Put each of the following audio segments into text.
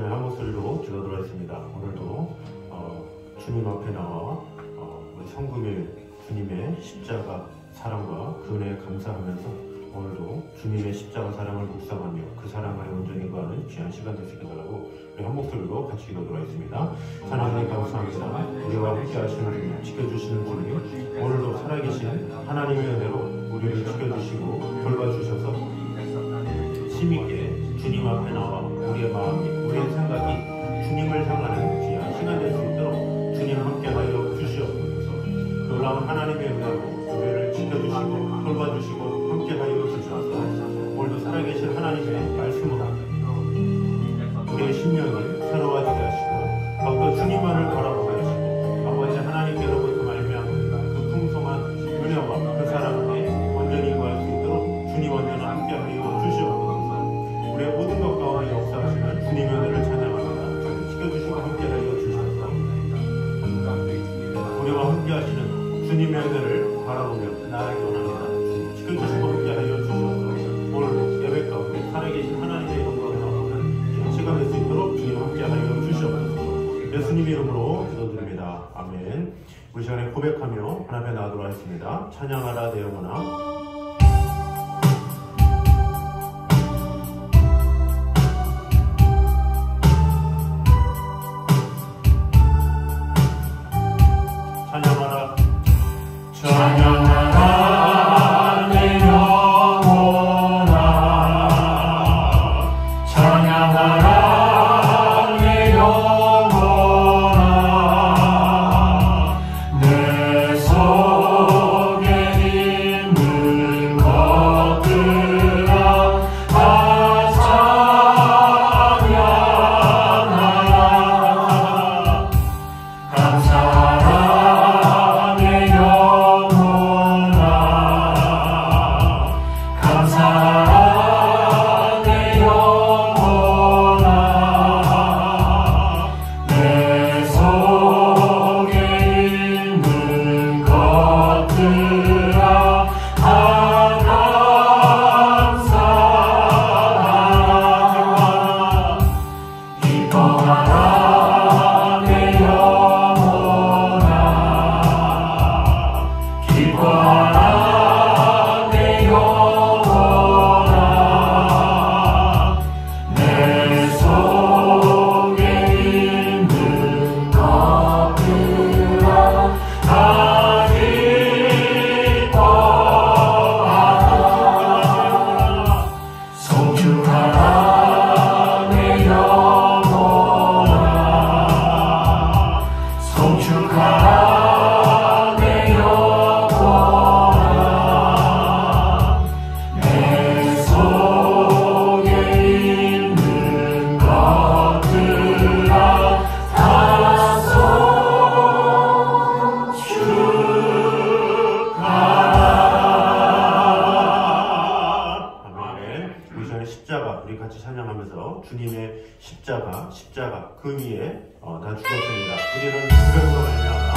우리 한 목소리로 기도드리겠습니다. 오늘도 주님 앞에 나와 우리 성금일 주님의 십자가 사랑과 그 은혜에 감사하면서 오늘도 주님의 십자가 사랑을 묵상하며 그 사랑을 온전히 구하는 귀한 시간 되시길 바라고 우리 한 목소리로 같이 기도드리겠습니다. 하나님 감사합니다. 우리와 함께 하시는 주님, 지켜주시는 주님, 오늘도 살아계신 하나님의 은혜로 우리를 지켜주시고 돌봐주셔서 힘있게 주님 앞에 나와 우리의 마음이, 우리의 생각이 주님을 향하는 귀한 시간 될 수 있도록 주님 함께하여 주시옵소서. 놀라운 하나님의 은혜로 우리를 지켜주시고 돌봐주시고 함께하여 주셔서 오늘도 살아계신 하나님의 말씀으로 우리의 심령이 새로워지게 하시고 더욱더 주님만을 바라보게 하시고 아버지 하나님께로부터 말미암은 그 풍성한 은혜와 그 사랑에 온전히 구할 수 있도록 주님 언제나 함께하여 주시옵소서. 우리의 모든 것 가운데 역사하시는 주님의 은혜를 찬양합니다. 지켜주시고 함께하여 주셔서 우리와 함께하시는 주님의 은혜를 바라보며 나아가기 원합니다. 지켜주시고 함께하여 주셔서 오늘도 예배 가운데 살아계신 하나님의 영광을 나오는 시간 될 수 있도록 주님 함께하여 주시옵소서. 예수님의 이름으로 기도드립니다. 아멘. 우리 시간에 고백하며 하나님 앞에 나아가도록 하겠습니다. 찬양하라 내 영혼아. 주님의 십자가 그 위에 다 죽었습니다. 우리는 그것으로 말미암아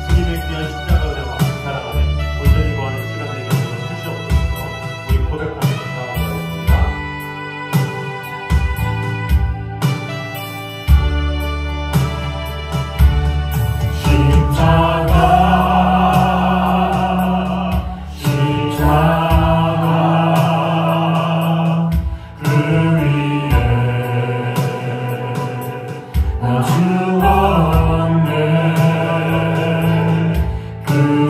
주님의 귀한 십자가 은혜와 사랑 안에 온전히 거하는 시간 되게 하여 주시옵소서. 우리 고백하면서 나아가겠습니다. 주었네 그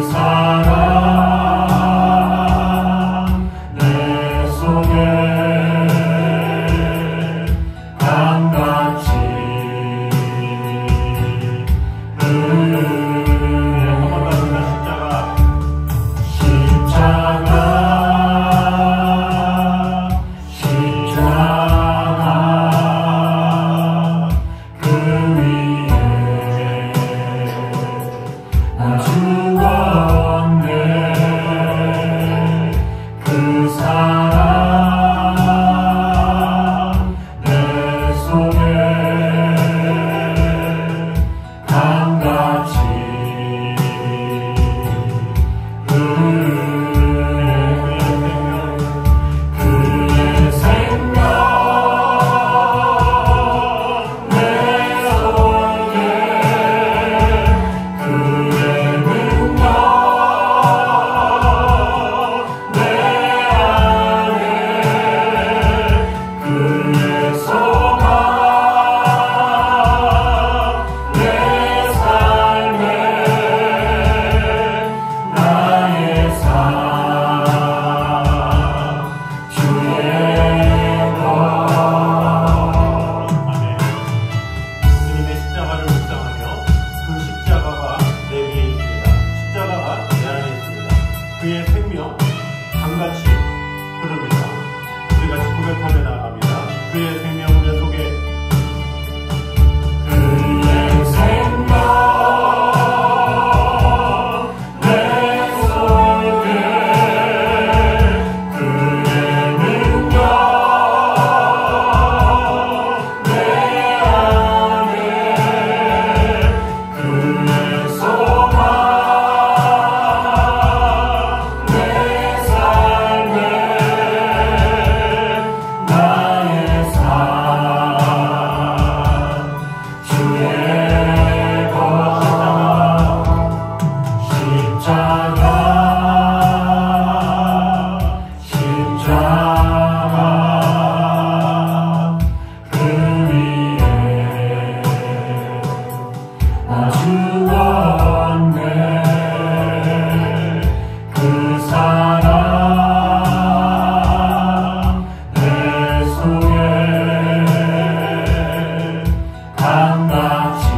강같이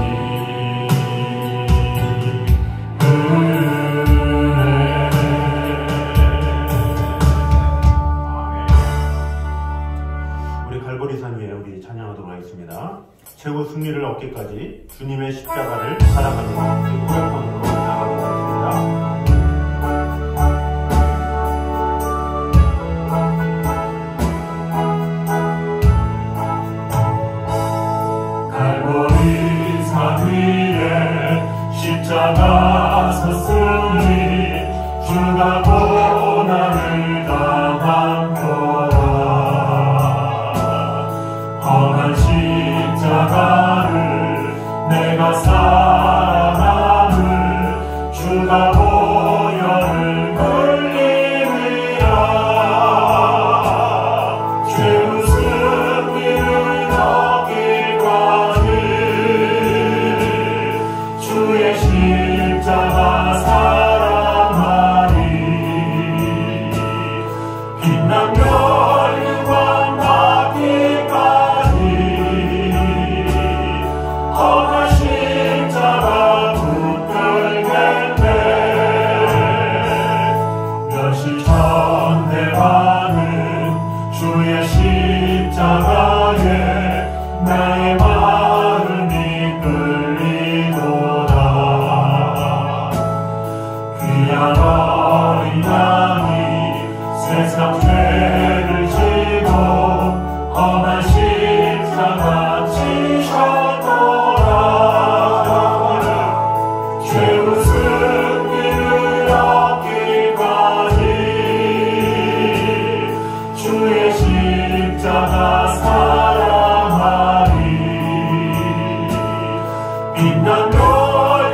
우리 갈보리산 위에 우리 찬양하도록 하겠습니다. 최고 승리를 얻기까지 주님의 십자가를 사랑하는 고백권으로 나가도록 하겠습니다. 갈보리산 위에 십자가 섰으니 주가 고난을 당함도다. 험한 십자가를 내가 사랑함을 주가 보혈을 흘리리라. 죄의 승리를 얻기까지 주의 십자가 사랑하리. 빛나며 영광 받기까지 험한 십자가 붙들겠네. 몇십천대 많은 주의 십자가에 나의 마음이 끌리도다. 귀한 어린 양이 세상 죄를 지고 험한 십자가 지셨도다. 죄의 승리를 얻기까지 주의 십자가 사랑하리. 빛나며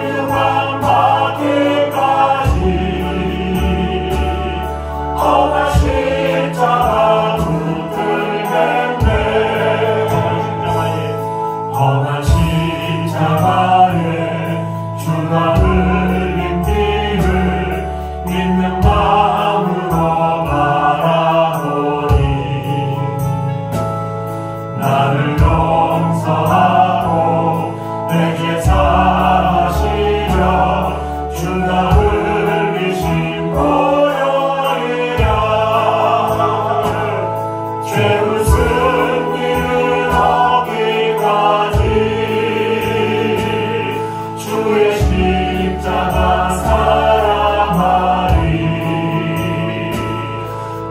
영광 받기까지 험한 십자가 붙들겠네. 험한 십자가에 주가 흘린 피를 믿는 마음으로 바라보니 나를 용서하고 내게 사하시려 주가 흘리신 보혈이라. 죄의 승리를 얻기까지 주의 십자가 사랑하리.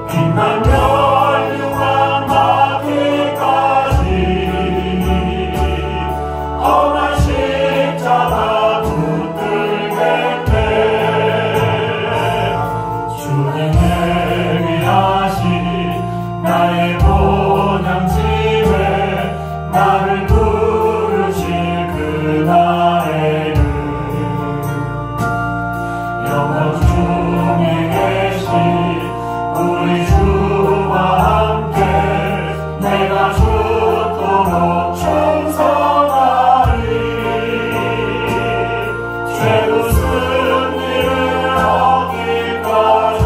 빛나며 영광 받기까지 험한 십자가 붙들겠네. 주님 예비하신 나의 본향집에 나를 부르실 그날에는 영원 중에 계신 우리 주와 함께 내가 죽도록 충성하리. 죄의 승리를 얻기까지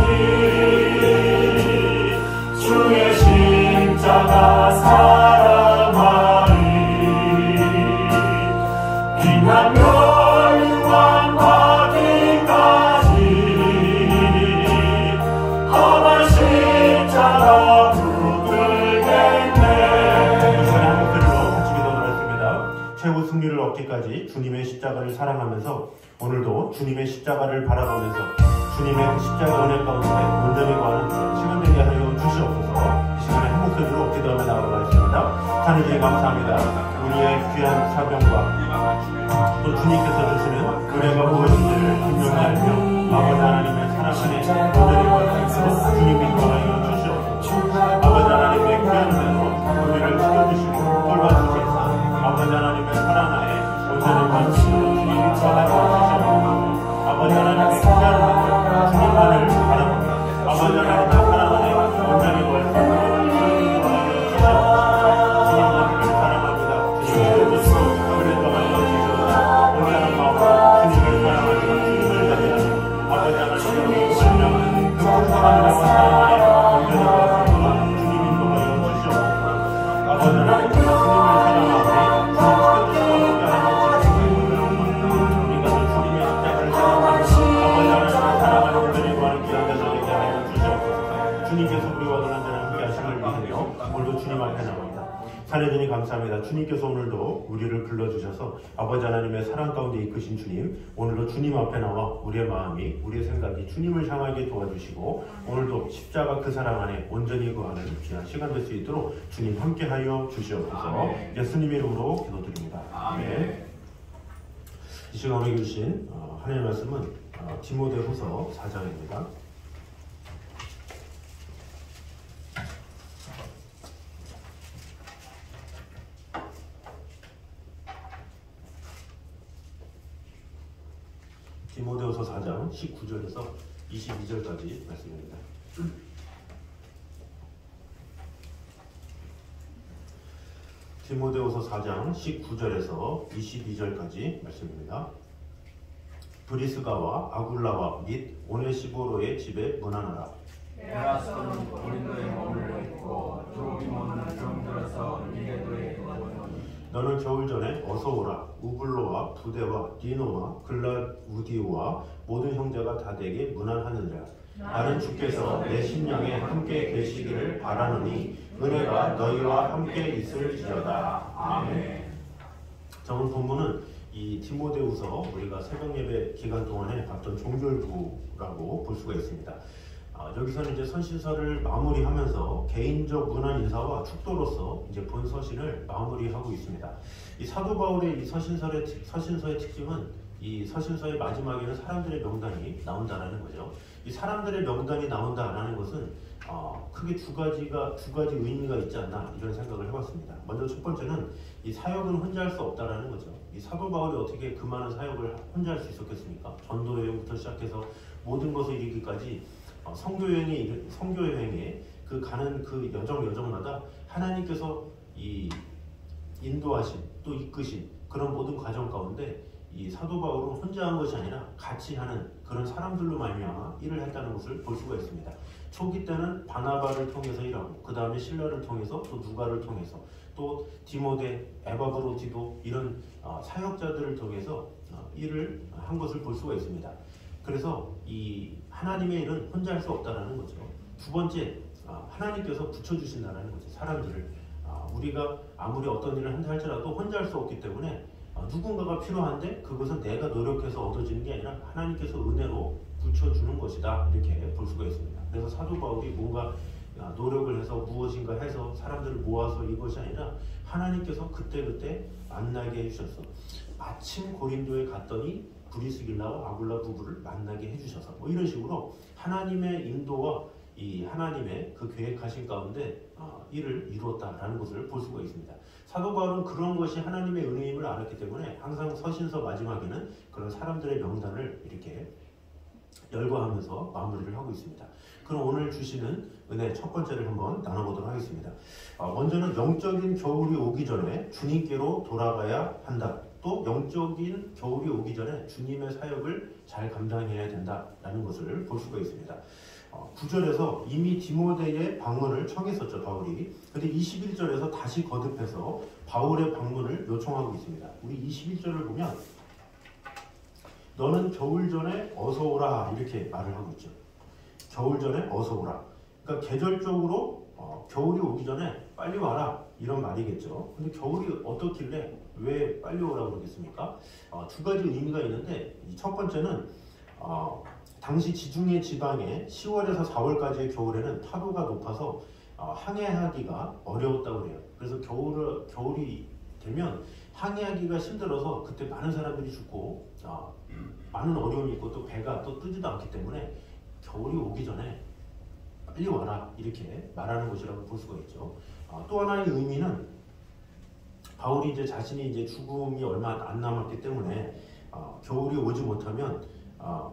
주의 십자가 사랑하리. 빛나며 영광 받기까지 험한 십자가 붙들겠네. 최고 승리를 얻기까지 주님의 십자가를 사랑하면서 오늘도 주님의 십자가를 바라보면서 주님의 그 십자가 은혜 가운데 온전히 거하는 시간 되게 하여 주시옵소서. 이 시간에 한 목소리로 기도하며 나오도록 하겠습니다. 하나님 감사합니다. 우리의 귀한 사명과 또 주님께서 주시는 은혜가 무엇인지를 분명히 알며 아버지 하나님의 사랑 안에 온전히 거하면서 주님이 거하여 주시옵소서. 아버지 하나님의 귀한 은혜로 우리를 지켜주시고 돌봐주셔서 아버지 하나님의 사랑 안에 온전히 거하시고 주님이 거하여 주시옵소서. 아버지 하나님의 귀한 은혜로 주님만을 바라봅니다. 아버지 하나님의 사랑 안에 온전히 거하시고 주님이 거하여 주시옵소서. 주님만을 사랑합니다. 주님의 뜻으로 은혜도 하여 주시옵소서. 온전한 마음으로 주님을 사랑하시고 주님을 자비하시고 아버지 하나님의 신령한 그 풍성한 은혜와 사랑 안에 온전히 거하시고 주님이 거하여 주시옵소서. 아버지 하나님 감사합니다. 주님께서 오늘도 우리를 불러주셔서 아버지 하나님의 사랑 가운데 이끄신 주님, 오늘도 주님 앞에 나와 우리의 마음이, 우리의 생각이 주님을 향하게 도와주시고 오늘도 십자가 그 사랑 안에 온전히 거하는 귀한 시간 될 수 있도록 주님 함께하여 주시옵소서. 예수님 이름으로 기도드립니다. 아멘. 이 시간 우리에게 주신 하나님의 말씀은 디모데후서 4장입니다. 디모데후서 4장 19절에서 22절까지 말씀입니다. 디모데후서 4장 19절에서 22절까지 말씀입니다. 브리스가와 아굴라와 및 오네시보로의 집에 문안하라. 에라스도는 고린도에 머물러 있고 드로피모는 병들어서 미레도에 있거든. 너는 겨울 전에 어서 오라. 우블로와 부데와 디노와 글라우디오와 모든 형제가 다 내게 문안하느니라. 나는 주께서 내 심령에 함께 계시기를 바라노니 은혜가 너희와 함께 있을지어다. 아멘. 저는 본문은 이 디모데후서 우리가 새벽 예배 기간 동안에 봤던 종결부라고 볼 수가 있습니다. 여기서는 이제 선신서를 마무리하면서 개인적 문안 인사와 축도로서 이제 본 서신을 마무리하고 있습니다. 이 사도 바울의 이 서신서의 특징은 이 서신서의 마지막에는 사람들의 명단이 나온다라는 거죠. 이 사람들의 명단이 나온다라는 것은 크게 두 가지 의미가 있지 않나 이런 생각을 해봤습니다. 먼저 첫 번째는 이 사역은 혼자 할 수 없다라는 거죠. 이 사도 바울이 어떻게 그 많은 사역을 혼자 할 수 있었겠습니까? 전도 여행부터 시작해서 모든 것을 이루기까지 선교 여행에 그 가는 그 여정마다 하나님께서 이 인도하신 또 이끄신 그런 모든 과정 가운데 이 사도 바울은 혼자 한 것이 아니라 같이 하는 그런 사람들로 말미암아 일을 했다는 것을 볼 수가 있습니다. 초기 때는 바나바를 통해서 일하고 그 다음에 실라를 통해서 또 누가를 통해서 또 디모데, 에바브로디도 이런 사역자들을 통해서 일을 한 것을 볼 수가 있습니다. 그래서 이 하나님의 일은 혼자 할 수 없다라는 거죠. 두 번째, 하나님께서 붙여주신다는 거죠. 사람들을 우리가 아무리 어떤 일을 한다 할지라도 혼자 할 수 없기 때문에 누군가가 필요한데 그것은 내가 노력해서 얻어지는 게 아니라 하나님께서 은혜로 붙여주는 것이다 이렇게 볼 수가 있습니다. 그래서 사도 바울이 뭔가 노력을 해서 무엇인가 해서 사람들을 모아서 이것이 아니라 하나님께서 그때그때 만나게 해주셔서 마침 고린도에 갔더니 브리스길라와 아굴라 부부를 만나게 해주셔서 뭐 이런 식으로 하나님의 인도와 이 하나님의 그 계획하신 가운데 일을 이루었다라는 것을 볼 수가 있습니다. 사도 바울은 그런 것이 하나님의 은혜임을 알았기 때문에 항상 서신서 마지막에는 그런 사람들의 명단을 이렇게 열거하면서 마무리를 하고 있습니다. 그럼 오늘 주시는 은혜 첫 번째를 한번 나눠보도록 하겠습니다. 먼저는 영적인 겨울이 오기 전에 주님께로 돌아가야 한다. 또 영적인 겨울이 오기 전에 주님의 사역을 잘 감당해야 된다라는 것을 볼 수가 있습니다. 9절에서 이미 디모데의 방문을 청했었죠, 바울이. 근데 21절에서 다시 거듭해서 바울의 방문을 요청하고 있습니다. 우리 21절을 보면 너는 겨울 전에 어서 오라 이렇게 말을 하고 있죠. 겨울 전에 어서 오라. 그러니까 계절적으로 겨울이 오기 전에 빨리 와라 이런 말이겠죠. 근데 겨울이 어떻길래 왜 빨리 오라고 그러겠습니까? 두 가지 의미가 있는데 첫 번째는 당시 지중해 지방에 10월에서 4월까지의 겨울에는 파도가 높아서 항해하기가 어려웠다고 해요. 그래서 겨울이 되면 항해하기가 힘들어서 그때 많은 사람들이 죽고 많은 어려움이 있고 또 배가 또 뜨지도 않기 때문에 겨울이 오기 전에 빨리 와라 이렇게 말하는 것이라고 볼 수가 있죠. 또 하나의 의미는 바울이 이제 자신이 이제 죽음이 얼마 안 남았기 때문에 겨울이 오지 못하면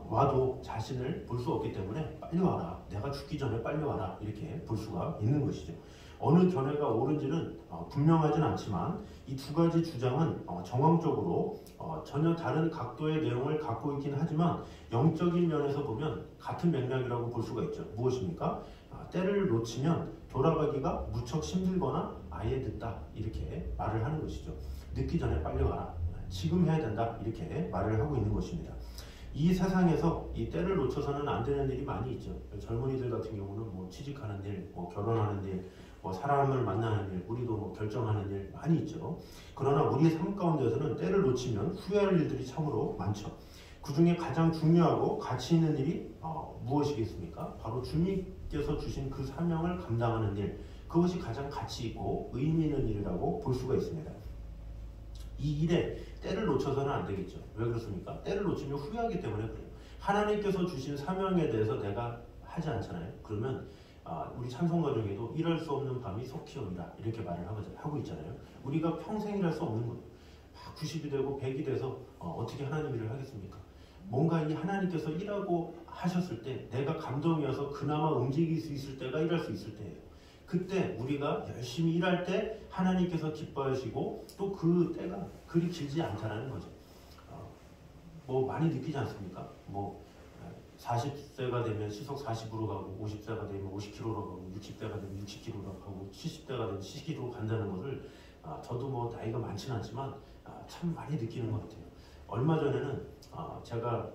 와도 자신을 볼 수 없기 때문에 빨리 와라. 내가 죽기 전에 빨리 와라. 이렇게 볼 수가 있는 것이죠. 어느 견해가 옳은지는 분명하진 않지만 이 두 가지 주장은 정황적으로 전혀 다른 각도의 내용을 갖고 있긴 하지만 영적인 면에서 보면 같은 맥락이라고 볼 수가 있죠. 무엇입니까? 때를 놓치면 돌아가기가 무척 힘들거나 아예 늦다 이렇게 말을 하는 것이죠. 늦기 전에 빨리 와라. 지금 해야 된다 이렇게 말을 하고 있는 것입니다. 이 세상에서 이 때를 놓쳐서는 안 되는 일이 많이 있죠. 젊은이들 같은 경우는 뭐 취직하는 일, 뭐 결혼하는 일, 뭐 사람을 만나는 일, 우리도 뭐 결정하는 일 많이 있죠. 그러나 우리의 삶 가운데서는 때를 놓치면 후회할 일들이 참으로 많죠. 그 중에 가장 중요하고 가치 있는 일이 무엇이겠습니까? 바로 주님께서 주신 그 사명을 감당하는 일, 그것이 가장 가치 있고 의미 있는 일이라고 볼 수가 있습니다. 이 일에 때를 놓쳐서는 안 되겠죠. 왜 그렇습니까? 때를 놓치면 후회하기 때문에 그래요. 하나님께서 주신 사명에 대해서 내가 하지 않잖아요. 그러면 우리 찬송가 중에도 일할 수 없는 밤이 속히 온다 이렇게 말을 하고 있잖아요. 우리가 평생 일할 수 없는 거예요. 90이 되고 100이 돼서 어떻게 하나님 일을 하겠습니까? 뭔가 이 하나님께서 일하고 하셨을 때 내가 감동이어서 그나마 움직일 수 있을 때가 일할 수 있을 때예요. 그때 우리가 열심히 일할 때 하나님께서 기뻐하시고 또 그 때가 그리 길지 않다라는 거죠. 뭐 많이 느끼지 않습니까? 뭐 40세가 되면 시속 40으로 가고 50세가 되면 50km로 가고 60세가 되면 60km로 가고 70세가 되면 70km로 간다는 것을 저도 뭐 나이가 많지는 않지만 참 많이 느끼는 것 같아요. 얼마 전에는 제가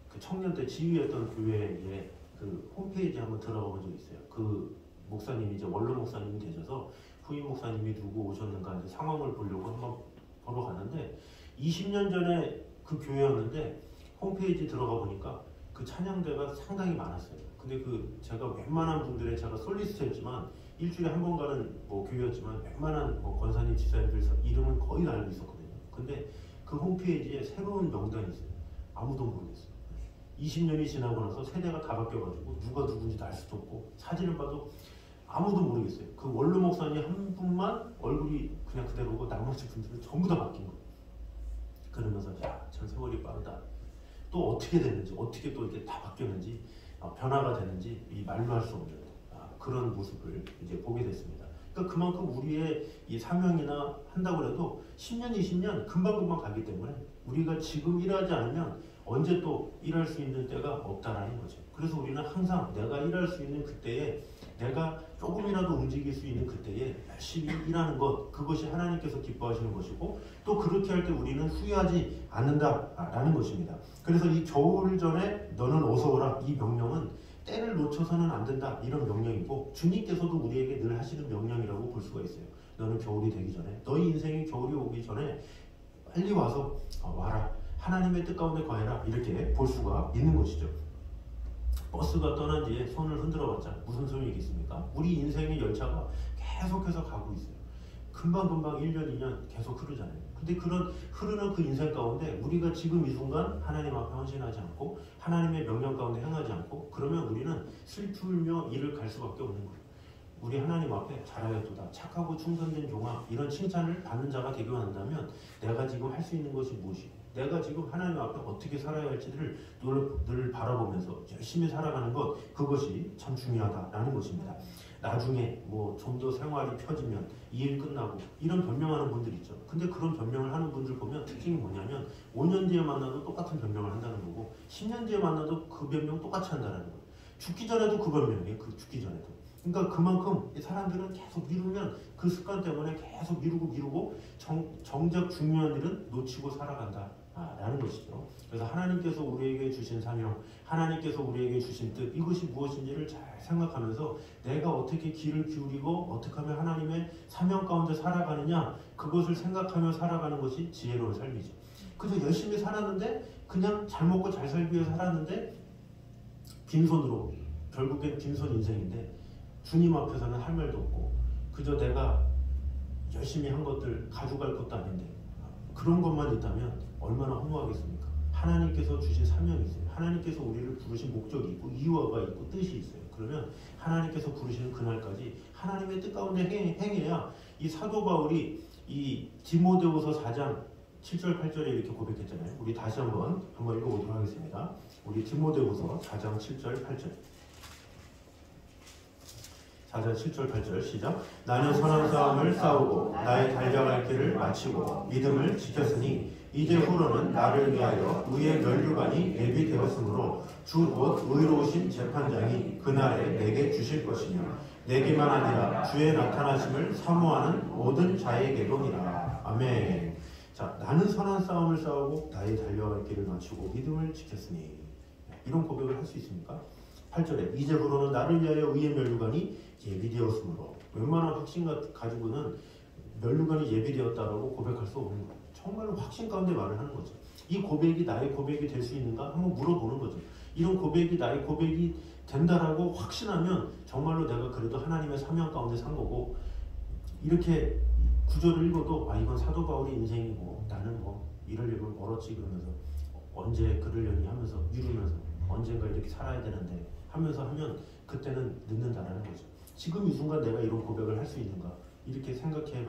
그 청년 때 지휘했던 교회에 그 홈페이지 한번 들어가 본 적이 있어요. 그 목사님이 이제 원로 목사님이 되셔서 후임 목사님이 누구 오셨는가 이제 상황을 보려고 한번 보러 갔는데 20년 전에 그 교회였는데 홈페이지 들어가 보니까 그 찬양대가 상당히 많았어요. 근데 그 제가 웬만한 분들의 제가 솔리스트였지만 일주일에 한 번 가는 뭐 교회였지만 웬만한 뭐 권사님 지사님들 이름은 거의 다 알고 있었거든요. 근데 그 홈페이지에 새로운 명단이 있어요. 아무도 모르겠어요. 20년이 지나고 나서 세대가 다 바뀌어가지고 누가 누군지도 알 수도 없고 사진을 봐도 아무도 모르겠어요. 그 원로 목사님 한 분만 얼굴이 그냥 그대로고 나머지 분들은 전부 다 바뀐 거예요. 그러면서 참 세월이 빠르다. 또 어떻게 됐는지 어떻게 또 이렇게 다 바뀌었는지 변화가 됐는지 이 말로 할 수 없는 그런 모습을 이제 보게 됐습니다. 그러니까 그만큼 우리의 이 사명이나 한다고 해도 10년, 20년 금방금방 가기 때문에 우리가 지금 일하지 않으면 언제 또 일할 수 있는 때가 없다라는 거죠. 그래서 우리는 항상 내가 일할 수 있는 그때에 내가 조금이라도 움직일 수 있는 그때에 열심히 일하는 것, 그것이 하나님께서 기뻐하시는 것이고 또 그렇게 할 때 우리는 후회하지 않는다라는 것입니다. 그래서 이 겨울 전에 너는 어서 오라 이 명령은 때를 놓쳐서는 안 된다 이런 명령이고 주님께서도 우리에게 늘 하시는 명령이라고 볼 수가 있어요. 너는 겨울이 되기 전에 너희 인생이 겨울이 오기 전에 빨리 와서 와라. 하나님의 뜻 가운데 거해라 이렇게 볼 수가 있는 것이죠. 버스가 떠난 뒤에 손을 흔들어봤자 무슨 소용이 있겠습니까? 우리 인생의 열차가 계속해서 가고 있어요. 금방금방 1년, 2년 계속 흐르잖아요. 근데 그런 흐르는 그 인생 가운데 우리가 지금 이 순간 하나님 앞에 헌신하지 않고 하나님의 명령 가운데 행하지 않고 그러면 우리는 슬프며 이를 갈 수밖에 없는 거예요. 우리 하나님 앞에 잘하였도다 착하고 충성된 종아 이런 칭찬을 받는 자가 되기 원한다면 내가 지금 할 수 있는 것이 무엇이고 내가 지금 하나님 앞에 어떻게 살아야 할지를 늘 바라보면서 열심히 살아가는 것 그것이 참 중요하다라는 것입니다. 나중에 뭐 좀 더 생활이 펴지면 이 일 끝나고 이런 변명하는 분들 있죠. 근데 그런 변명을 하는 분들 보면 특징이 뭐냐면 5년 뒤에 만나도 똑같은 변명을 한다는 거고 10년 뒤에 만나도 그 변명 똑같이 한다는 거예요. 죽기 전에도 그 변명이에요. 그 죽기 전에도. 그러니까 그만큼 사람들은 계속 미루면 그 습관 때문에 계속 미루고 정작 중요한 일은 놓치고 살아간다. 라는 것이죠. 그래서 하나님께서 우리에게 주신 사명, 하나님께서 우리에게 주신 뜻 이것이 무엇인지를 잘 생각하면서 내가 어떻게 귀를 기울이고 어떻게 하면 하나님의 사명 가운데 살아가느냐 그것을 생각하며 살아가는 것이 지혜로운 삶이죠. 그래서 열심히 살았는데 그냥 잘 먹고 잘 살기 위해 살았는데 빈손으로 결국엔 빈손 인생인데 주님 앞에서는 할 말도 없고 그저 내가 열심히 한 것들 가져갈 것도 아닌데 그런 것만 있다면 얼마나 허무하겠습니까? 하나님께서 주신 사명이 있어요. 하나님께서 우리를 부르신 목적이 있고 이유가 있고 뜻이 있어요. 그러면 하나님께서 부르시는 그날까지 하나님의 뜻 가운데 행해야 이 사도 바울이 이 디모데후서 4장 7절 8절에 이렇게 고백했잖아요. 우리 다시 한번 읽어보도록 하겠습니다. 우리 디모데후서 4장 7절 8절 4절 7절 8절 시작. 나는 선한 싸움을 싸우고 나의 달려갈 길을 마치고 믿음을 지켰으니 이제 후로는 나를 위하여 의의 면류관이 예비되었으므로 주 곧 의로우신 재판장이 그날에 내게 주실 것이며 내게만 아니라 주의 나타나심을 사모하는 모든 자에게로니라. 아멘. 자, 나는 선한 싸움을 싸우고 나의 달려갈 길을 마치고 믿음을 지켰으니 이런 고백을 할 수 있습니까? 8절에 이제부로는 나를 위하여 의의 면류관이 예비되었으므로 웬만한 확신 가지고는 멸류관이 예비되었다라고 고백할 수 없는 거예요. 정말로 확신 가운데 말을 하는 거죠. 이 고백이 나의 고백이 될 수 있는가 한번 물어보는 거죠. 이런 고백이 나의 고백이 된다라고 확신하면 정말로 내가 그래도 하나님의 사명 가운데 산 거고, 이렇게 구절을 읽어도 아 이건 사도 바울의 인생이고 나는 뭐 이럴 일을 멀었지 그러면서 언제 그러려니 하면서 미루면서 언젠가 이렇게 살아야 되는데 하면서 하면 그때는 늦는다라는 거죠. 지금 이 순간 내가 이런 고백을 할 수 있는가 이렇게 생각해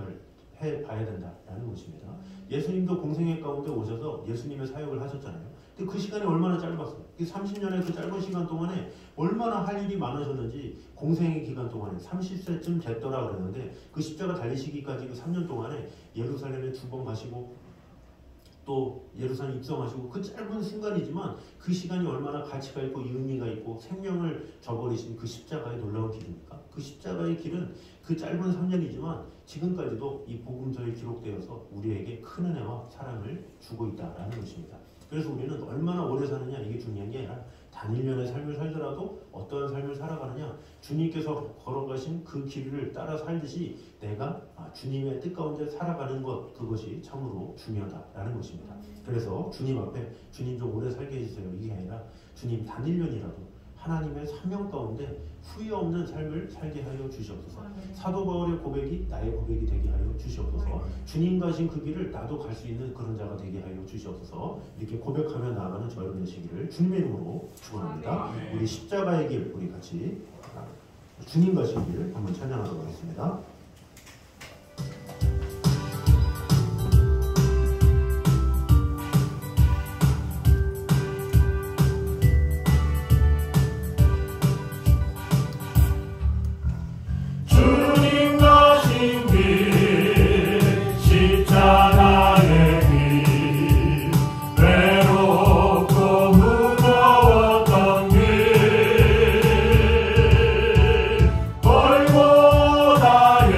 봐야 된다라는 것입니다. 예수님도 공생애 가운데 오셔서 예수님의 사역을 하셨잖아요. 근데 그 시간이 얼마나 짧았어요. 30년의 그 짧은 시간 동안에 얼마나 할 일이 많으셨는지, 공생의 기간 동안에 30세쯤 됐더라 그랬는데 그 십자가 달리시기까지 그 3년 동안에 예루살렘에 2번 가시고 또 예루살렘 입성하시고, 그 짧은 순간이지만 그 시간이 얼마나 가치가 있고 의미가 있고 생명을 저버리신 그 십자가의 놀라운 길입니까? 그 십자가의 길은 그 짧은 3년이지만 지금까지도 이 복음서에 기록되어서 우리에게 큰 은혜와 사랑을 주고 있다라는 것입니다. 그래서 우리는 얼마나 오래 사느냐 이게 중요한 게 아니라 단일년의 삶을 살더라도 어떠한 삶을 살아가느냐, 주님께서 걸어가신 그 길을 따라 살듯이 내가 주님의 뜻 가운데 살아가는 것, 그것이 참으로 중요하다라는 것입니다. 그래서 주님 앞에 주님 좀 오래 살게 해주세요 이게 아니라 주님 단일년이라도 하나님의 사명 가운데 후회 없는 삶을 살게 하여 주시옵소서. 사도 바울의 고백이 나의 고백이 되게 하여 주시옵소서. 주님 가신 그 길을 나도 갈 수 있는 그런 자가 되게 하여 주시옵소서. 이렇게 고백하며 나아가는 저 여러분 되시기를 주님의 이름으로 축원합니다. 우리 십자가의 길 우리 같이 주님 가신 길 한번 찬양하도록 하겠습니다. 골고다의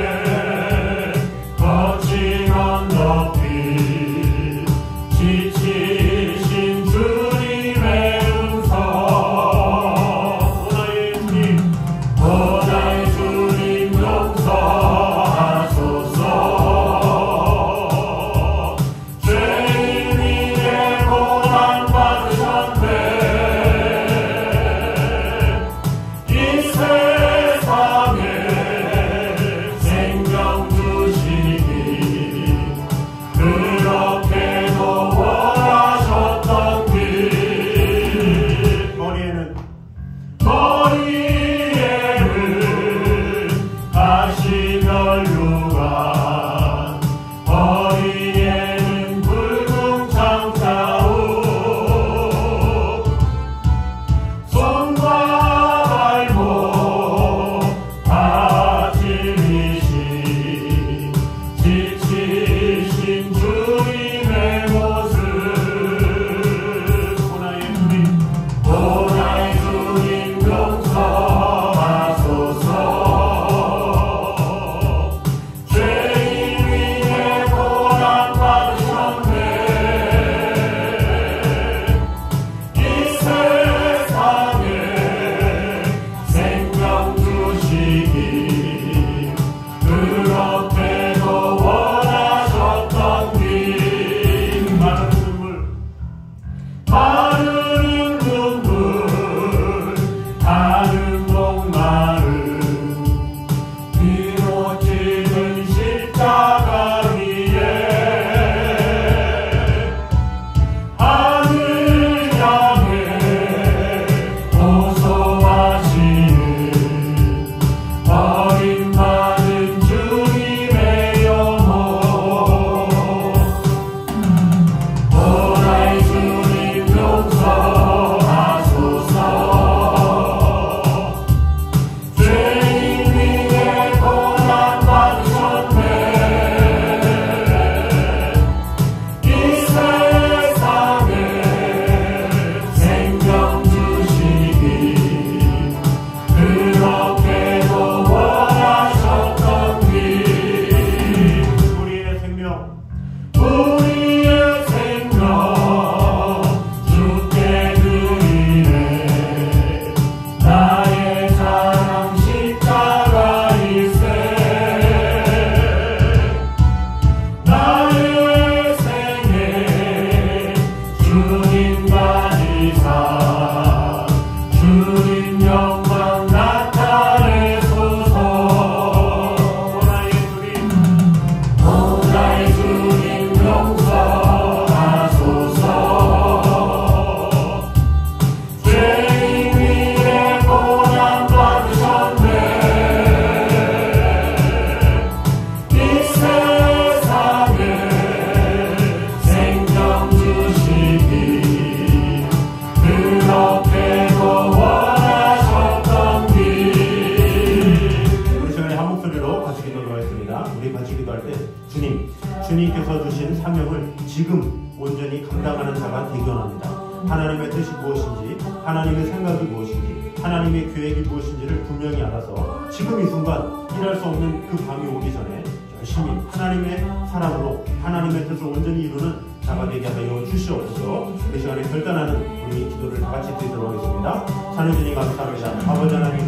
지금 온전히 감당하는 자가 되기 원합니다. 하나님의 뜻이 무엇인지, 하나님의 생각이 무엇인지, 하나님의 계획이 무엇인지를 분명히 알아서 지금 이 순간 일할 수 없는 그 밤이 오기 전에 열심히 하나님의 사랑으로 하나님의 뜻을 온전히 이루는 자가 되게 하여 주시옵소서. 이 시간에 결단하는 우리 기도를 다 같이 드리도록 하겠습니다. 찬양주님 감사합니다. 아버지 하나님,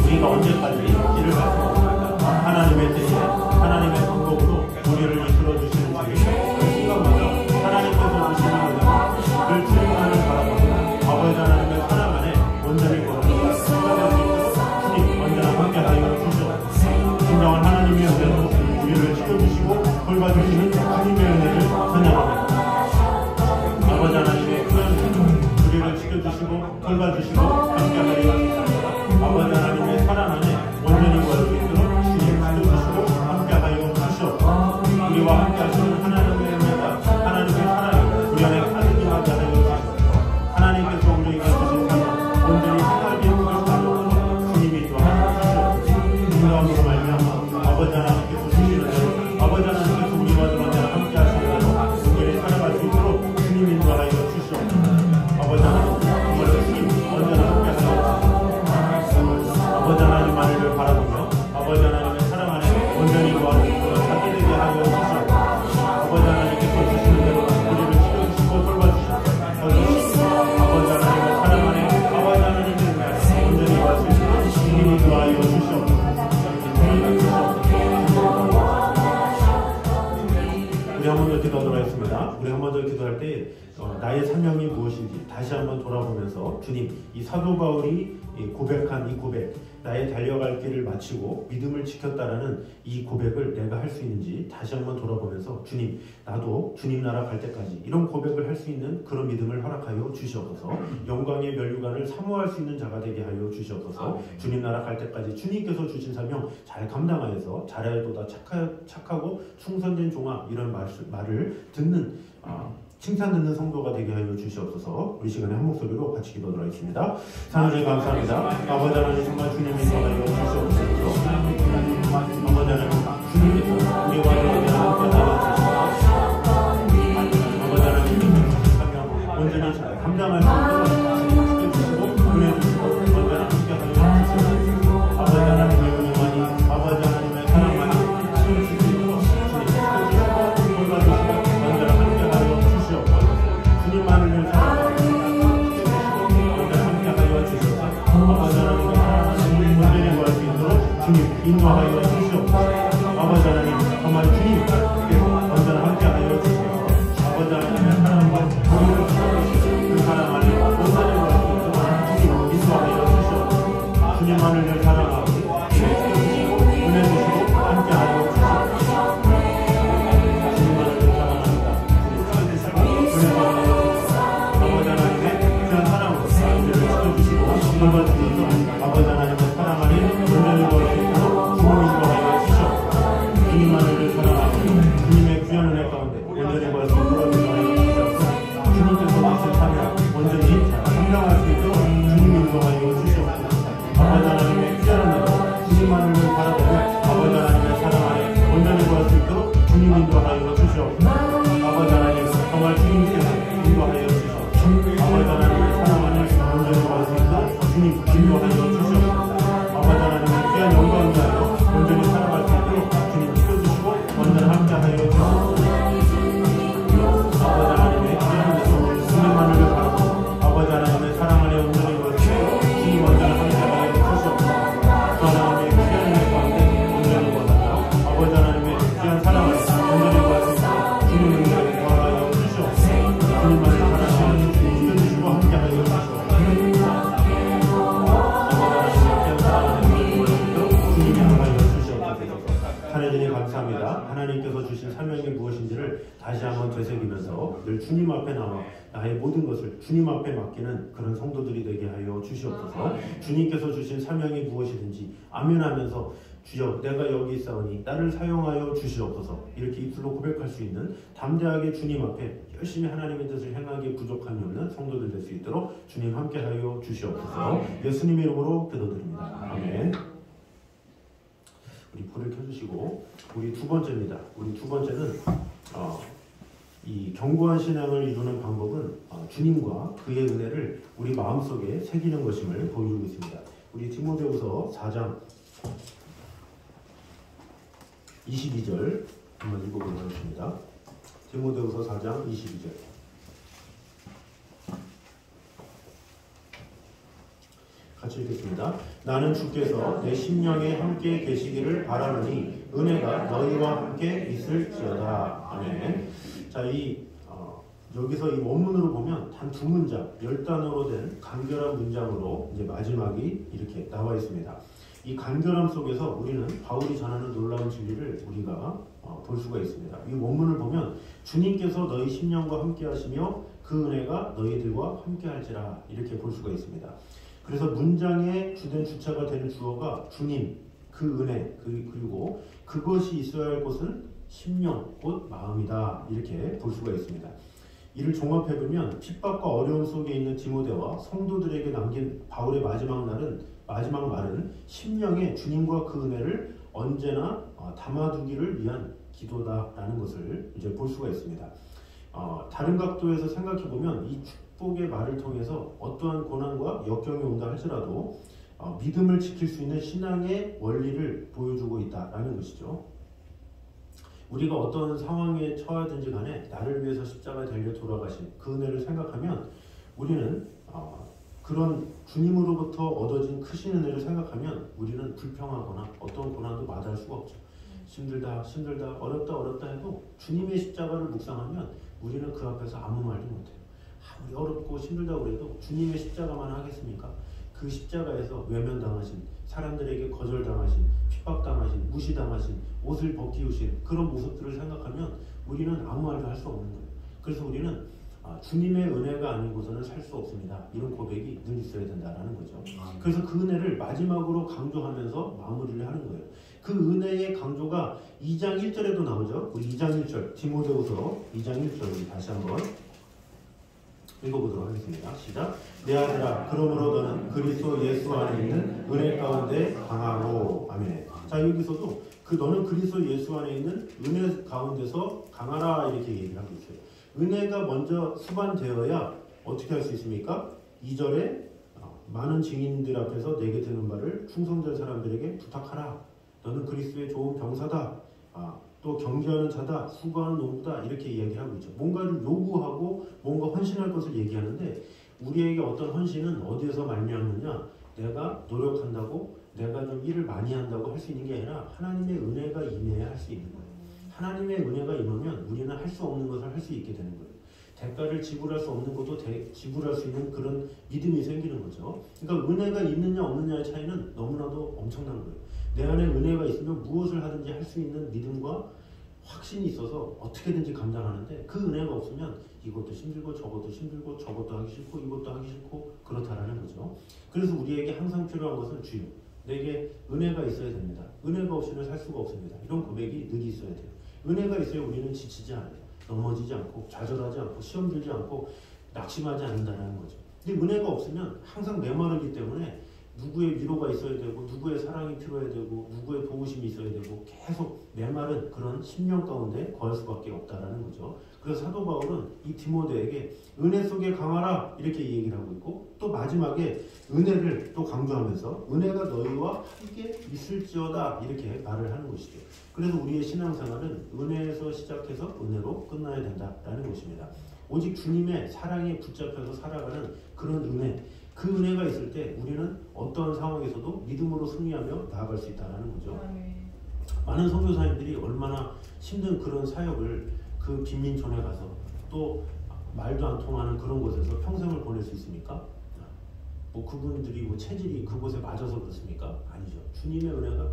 우리가 언제까지 길을 갈까? 하나님의 뜻에 하나님의 방법으로 우리를 이끌어 주시는 주님, 그 순간마다 하나님께서 주시는 은혜를 주님만을 바라봅니다. 아버지 하나님의 사랑 안에 온전히 걸어가는 주님 언제나 함께하여 주시옵소서. 진정한 하나님의 은혜로 우리를 지켜주시고 돌봐주시는 주님의 은혜를 찬양합니다. 아버지 하나님의 큰 은혜로 우리를 지켜주시고 돌봐주시고 함께하여 주시옵소서. 아버지 하나님의 사랑 안에 온전히 걸을 수 있도록 주님 지켜주시고 함께하여 주시옵소서. 우리와 함께하시는 하나님의 은혜가 하나님의 사랑이 우리 안에 가득히 하게 하여 주시옵소서. 하나님께서 우리에게 주신 사랑 온전히 생각이 그것을 가져서 주님이 좋아하여 주시옵소서. 인도함으로 말미암아 아버지 하나님께서 주시는 대로 아버지 하나님께서 우리와 언제나 함께 하시는 대로 온전히 살아갈 수 있도록 주님 인도하여 주시옵소서. 아버지 하나님 정말로 주님 언제나 함께 하여 주시옵소서. 아버지 하나님만을 바라보며 아버지 하나님의 사랑 안에 온전히 거하는 자기 되게 하여 주시옵소서. 아버지 하나님께서 주시는 대로 우리를 지켜주시고 돌봐주시옵소서. 아버지 하나님의 사랑 안에 아버지 하나님의 은혜 온전히 거할 수 있도록 주님 인도하여 주시옵소서. 우리 한 번 더 기도하도록 하겠습니다. 우리 한 번 더 기도할 때 나의 사명이 무엇인지 다시 한번 돌아보면서 주님, 이 사도 바울이 고백한 이 고백, 나의 달려갈 길을 마치고 믿음을 지켰다라는 이 고백을 내가 할 수 있는지 다시 한번 돌아보면서 주님, 나도 주님 나라 갈 때까지 이런 고백을 할 수 있는 그런 믿음을 허락하여 주시옵소서. 영광의 면류관을 사모할 수 있는 자가 되게 하여 주시옵소서. 주님 나라 갈 때까지 주님께서 주신 사명 잘 감당하여서 잘하여도다 착하고 충성된 종아, 이런 말을 듣는 칭찬 듣는 성도가 되게 하여 주시옵소서. 우리 시간에 한 목소리로 같이 기도하도록 하겠습니다. 하나님 감사합니다. 아버지 하나님 정말 주님이 인도하여 주시옵소서. 아버지 하나님 주님께서 우리와 함께 하여 주시옵소서. 아버지 하나님 사명 온전히 잘 감당할 수 있도록 지켜주시고 은혜 주시고 언제나 함께 하여 주시옵소서. 아버지 하나님의 은혜만이 아버지 하나님의 사랑만이 채워줄 수 있도록 주님 지켜주시고 돌봐주시고 언제나 함께 하여 주시옵소서. 주님만을 위해 언제나 함께 하여 주시옵소서. 아버지 하나님의 사랑만이 온전히 구할 수 있도록 주님 인도하여 주시옵소서. 아버지 하나님 정말 주님께서 언제나 함께 하여 주시옵소서. 아버지 하나님의 사랑과 우리를 지켜주시고 그 사랑 안에 온전히 구할 수 있도록 주님 인도하여 주시옵소서. 주님만을 위해 사랑하고 지켜주시고 은혜 주시고 함께 하여 주시옵소서. 주님만을 위해 사랑합니다. 아버지 하나님의 귀한 사랑으로 우리를 지켜주시고 돌봐주시고 아버지 하나님의 사랑 안에 온전히 구할 수 있도록 주님 인도하여 주시옵소서. 주님만을 위해 사랑하고 주님의 귀한 은혜 가운데 온전히 구할 수 있도록 인도하여 주시옵소서. 주님께서 주신 사명 온전히 감당할 수 있도록 주님 인도하여 주시옵소서. 아버지 하나님의 귀한 은혜로 주님만을 위해 바라보며 아버지 하나님의 사랑 안에 온전히 구할 수 있도록 주님 인도하여 주시옵소서. 아버지 하나님 정말 주님께서 인도하여 주시옵소서. 아버지 하나님의 사랑 안에 온전히 구할 수 있도록 주님 인도하여 주시옵소서. 아버지 하나님의 귀한 영광을 위하여 온전히 살아갈 수 있도록 주님 지켜주시고 언제나 함께 하여 주시옵소서. 아버지 하나님의 귀한 은혜로 주님만을 위해 바라보고 아버지 하나님의 사랑 안에 온전히 구할 수 있도록 주님 언제나 함께 하여 주시옵소서. 그 하나님의 귀한 은혜 가운데 온전히 구하며 아버지 하나님의 귀한 사랑 안에 온전히 구할 수 있도록 주님 은혜를 구하여 주시옵소서. 주님만을 사랑하시는 주님 지켜주시고 함께 하여 주시옵소서. 하나님 감사합니다. 하나님께서 주신 사명이 무엇인지를 다시 한번 되새기면서 늘 주님 앞에 나와 나의 모든 것을 주님 앞에 맡기는 그런 성도들이 되게 하여 주시옵소서. 주님께서 주신 사명이 무엇이든지 아멘하면서 주여 내가 여기 있사오니 나를 사용하여 주시옵소서 이렇게 입술로 고백할 수 있는 담대하게 주님 앞에 열심히 하나님의 뜻을 행하기에 부족함이 없는 성도들 될 수 있도록 주님 함께하여 주시옵소서. 예수님의 이름으로 기도드립니다. 아멘. 우리 불을 켜주시고 우리 두 번째입니다. 우리 두 번째는 이 견고한 신앙을 이루는 방법은 주님과 그의 은혜를 우리 마음속에 새기는 것임을 보여주고 있습니다. 우리 디모데후서 4장 22절 한번 읽어보도록 하겠습니다. 디모데후서 4장 22절. 같이 읽겠습니다. 나는 주께서 내 심령에 함께 계시기를 바라노니 은혜가 너희와 함께 있을지어다. 아멘. 자, 여기서 이 원문으로 보면 단 두 문장, 10단어로 된 간결한 문장으로 이제 마지막이 이렇게 나와 있습니다. 이 간결함 속에서 우리는 바울이 전하는 놀라운 진리를 우리가 볼 수가 있습니다. 이 원문을 보면 주님께서 너희 심령과 함께 하시며 그 은혜가 너희들과 함께 할지라 이렇게 볼 수가 있습니다. 그래서 문장의 주된 주체가 되는 주어가 주님, 그 은혜, 그리고 그것이 있어야 할 곳은 심령, 곧 마음이다 이렇게 볼 수가 있습니다. 이를 종합해보면 핍박과 어려움 속에 있는 디모데와 성도들에게 남긴 바울의 마지막 말은 심령에 주님과 그 은혜를 언제나 담아두기를 위한 기도다라는 것을 이제 볼 수가 있습니다. 다른 각도에서 생각해보면 이 축복의 말을 통해서 어떠한 고난과 역경이 온다 할지라도 믿음을 지킬 수 있는 신앙의 원리를 보여주고 있다라는 것이죠. 우리가 어떤 상황에 처하든지 간에 나를 위해서 십자가에 달려 돌아가신 그 은혜를 생각하면 우리는 그런 주님으로부터 얻어진 크신 은혜를 생각하면 우리는 불평하거나 어떤 고난도 마다할 수가 없죠. 힘들다 어렵다 해도 주님의 십자가를 묵상하면 우리는 그 앞에서 아무 말도 못해요. 아무리 어렵고 힘들다고 그래도 주님의 십자가만 하겠습니까? 그 십자가에서 외면당하신, 사람들에게 거절당하신, 핍박당하신, 무시당하신, 옷을 벗기우신 그런 모습들을 생각하면 우리는 아무 말도 할 수 없는 거예요. 그래서 우리는 주님의 은혜가 아니고서는 살 수 없습니다. 이런 고백이 늘 있어야 된다는 거죠. 그래서 그 은혜를 마지막으로 강조하면서 마무리를 하는 거예요. 그 은혜의 강조가 2장 1절에도 나오죠. 2장 1절 디모데후서 2장 1절 우리 다시 한번 읽어보도록 하겠습니다. 시작. 내 아들아, 그러므로 너는 그리스도 예수 안에 있는 은혜 가운데 강하고. 아멘. 자, 여기서도 너는 그리스도 예수 안에 있는 은혜 가운데서 강하라 이렇게 얘기를 하고 있어요. 은혜가 먼저 수반되어야 어떻게 할 수 있습니까? 2절에 많은 증인들 앞에서 내게 되는 말을 충성된 사람들에게 부탁하라. 너는 그리스도의 좋은 병사다. 또 경계하는 자다, 수고하는 농부다 이렇게 이야기하고 있죠. 뭔가를 요구하고 뭔가 헌신할 것을 얘기하는데 우리에게 어떤 헌신은 어디에서 말미암느냐? 내가 노력한다고 내가 좀 일을 많이 한다고 할 수 있는 게 아니라 하나님의 은혜가 임해야 할 수 있는 거예요. 하나님의 은혜가 임하면 우리는 할 수 없는 것을 할 수 있게 되는 거예요. 대가를 지불할 수 없는 것도 지불할 수 있는 그런 믿음이 생기는 거죠. 그러니까 은혜가 있느냐 없느냐의 차이는 너무나도 엄청난 거예요. 내 안에 은혜가 있으면 무엇을 하든지 할 수 있는 믿음과 확신이 있어서 어떻게든지 감당하는데 그 은혜가 없으면 이것도 힘들고 저것도 힘들고 저것도 하기 싫고 이것도 하기 싫고 그렇다라는 거죠. 그래서 우리에게 항상 필요한 것은 주여, 내게 은혜가 있어야 됩니다. 은혜가 없이는 살 수가 없습니다. 이런 고백이 늘 있어야 돼요. 은혜가 있어야 우리는 지치지 않아요. 넘어지지 않고 좌절하지 않고 시험 들지 않고 낙심하지 않는다는 거죠. 근데 은혜가 없으면 항상 메마르기 때문에 누구의 위로가 있어야 되고 누구의 사랑이 필요해야 되고 누구의 도우심이 있어야 되고 계속 메마른 그런 심령 가운데 거할 수밖에 없다라는 거죠. 그래서 사도 바울은 이 디모데에게 은혜 속에 강하라 이렇게 얘기를 하고 있고 또 마지막에 은혜를 또 강조하면서 은혜가 너희와 함께 있을지어다 이렇게 말을 하는 것이죠. 그래서 우리의 신앙생활은 은혜에서 시작해서 은혜로 끝나야 된다라는 것입니다. 오직 주님의 사랑에 붙잡혀서 살아가는 그런 은혜, 그 은혜가 있을 때 우리는 어떠한 상황에서도 믿음으로 승리하며 나아갈 수 있다는 거죠. 많은 선교사님들이 얼마나 힘든 그런 사역을 그 빈민촌에 가서 또 말도 안 통하는 그런 곳에서 평생을 보낼 수 있습니까? 뭐 그분들이 뭐 체질이 그곳에 맞아서 그렇습니까? 아니죠. 주님의 은혜가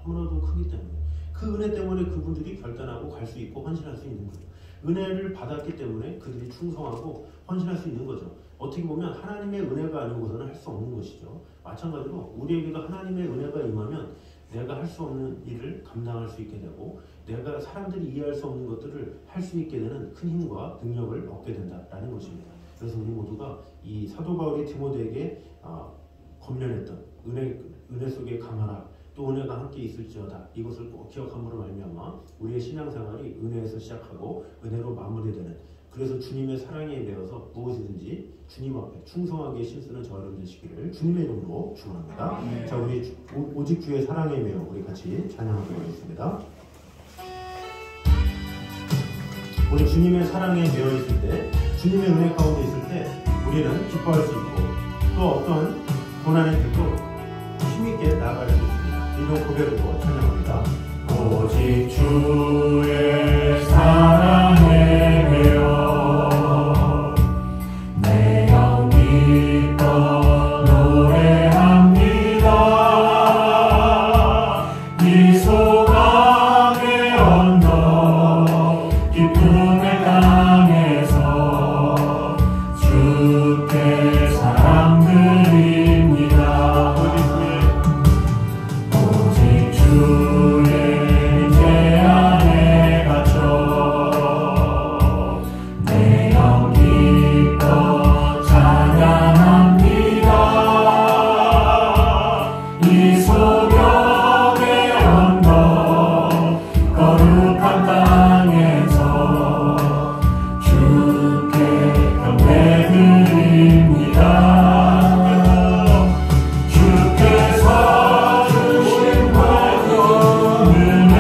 너무나도 크기 때문에 그 은혜 때문에 그분들이 결단하고 갈 수 있고 헌신할 수 있는 거예요. 은혜를 받았기 때문에 그들이 충성하고 헌신할 수 있는 거죠. 어떻게 보면 하나님의 은혜가 아니고서는 할 수 없는 것이죠. 마찬가지로 우리에게도 하나님의 은혜가 임하면 내가 할 수 없는 일을 감당할 수 있게 되고 내가 사람들이 이해할 수 없는 것들을 할 수 있게 되는 큰 힘과 능력을 얻게 된다라는 것입니다. 그래서 우리 모두가 이 사도 바울이 디모데에게 권면했던 은혜 속에 강하라, 또 은혜가 함께 있을지어다. 이것을 꼭 기억함으로 말미암아 우리의 신앙생활이 은혜에서 시작하고 은혜로 마무리되는, 그래서 주님의 사랑에 매여서 무엇이든지 주님 앞에 충성하게 실수는 저와 여러분 되시기를 주님의 이름으로 축원합니다. 자, 우리 오직 주의 사랑에 매여 우리 같이 찬양하도록 하겠습니다. 우리 주님의 사랑에 매여 있을 때, 주님의 은혜 가운데 있을 때 우리는 기뻐할 수 있고 또 어떤 고난의 때도 힘있게 나아갈 수 있습니다. 이런 고백으로 찬양합니다. 오직 주의 사랑에 매여 내 영 기뻐 노래합니다. 이 소망의 언덕 기쁨의 땅에서 주께 사랑 드립니다. 오직 주의 제 안에 갇혀 내 영 기뻐 찬양합니다. 이 소명의 언덕 거룩한 땅에서 주께 경배드립니다. 주께서 주신 모든 은혜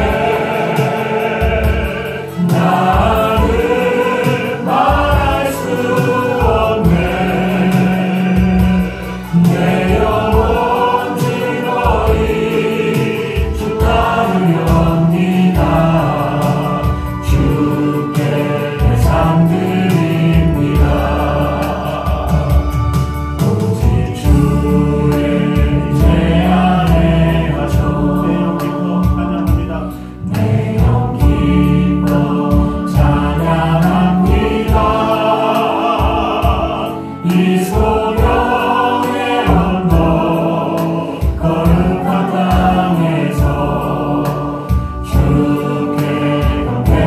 나를 말할 수 없네. 내 영혼 즐거이 주 따르렵니다. 주께 상 드립니다. 오직 주의 제 안에 갇혀 내 영 기뻐 찬양합니다. 내 영 기뻐 찬양합니다. 이 소명의 언덕 거룩한 땅에서 주께 경배드립니다.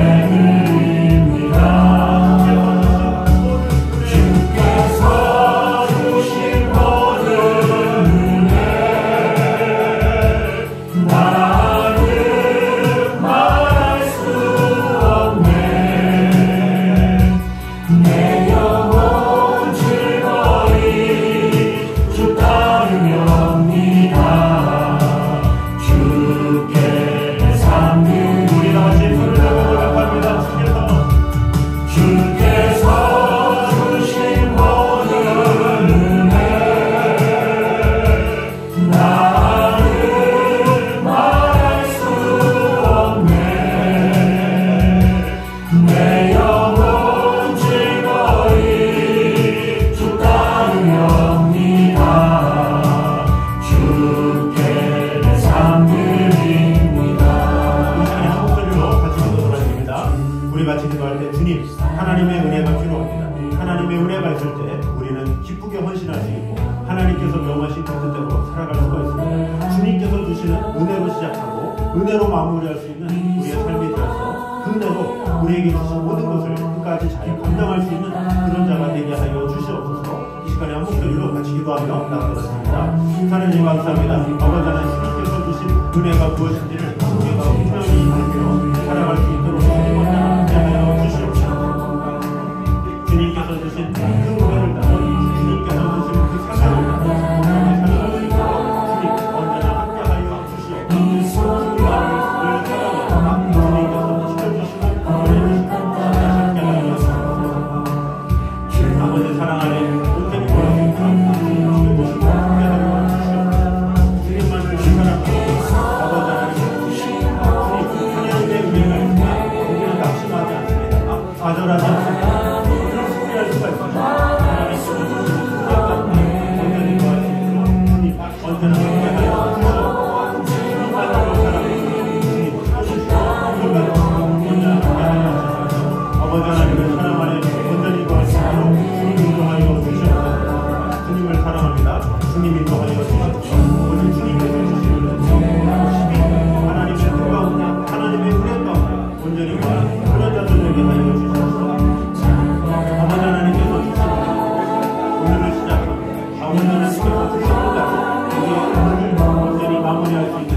주께서 주신 모든 은혜 나를 말할 수 없네. 내 영혼 즐거이 주 따르렵니다. 주께 상 드립니다. 주께서 주신 모든 은혜 나를 말할 수 없네. 내 영혼 즐거이 주 따르렵니다. 주께 상 드립니다. 우리 같이 기도할 때 주님, 하나님의 은혜가 필요합니다. 하나님의 은혜가 있을 때 우리는 기쁘게 헌신할 수 있고 하나님께서 명하신 그 뜻대로 살아갈 수가 있습니다. 주님께서 주시는 은혜로 시작하고 은혜로 마무리할 수 있는 우리의 삶이 되어서 그 은혜로 우리에게 주신 모든 것을 끝까지 잘 감당할 수 있는 그런 자가 되게 하여 주시옵소서. 이 시간에 한 목소리로 같이 기도하며 나아가겠습니다. 하나님 감사합니다. 아버지 하나님, 주님께서 주신 은혜가 무엇인지를 우리가 분명히 알며 살아갈 수 있도록 하여 주시옵소서. 주님께서 주신 그 은혜를 따라 주님께서 주신 그 사랑을 따라 살아갈 수 있도록 주님 언제나 함께하여 주시옵소서. 주님께서 지켜주시는 은혜를 함께하여 주시옵소서. 아버지 사랑 안에 온전히 보여주니까 지켜주시고 함께하여 주시옵소서. 주님만을 사랑하고 아버지 하나님 하나님의 은혜가 있으면 우리는 낙심하지 않습니다. 좌절하지 않습니다. 승리할 수가 있습니다. 하나님께서 주신 은혜가 온전히 도와주시고 주님 언제나 함께하여 주시옵소서. 주님만을 사랑하고 주님 지켜주시고 주님만을 언제나 함께하여 주시옵소서. 아버지 하나님의 사랑 안에 온전히 도와주시고 주님 인도하여 주시옵소서. 주님을 사랑합니다. 주님 인도하여 주시옵소서. 오직 주님께서 주시는 힘이 하나님의 뜻가운데 하나님의 은혜 가운데 온전히 구하는 그런 자들에게 하여 주시옵소서. 아버지 하나님께서 주시는 오늘을 시작하고 아버지 하나님께서 주시는 자들 우리의 오늘을 온전히 마무리할 수 있는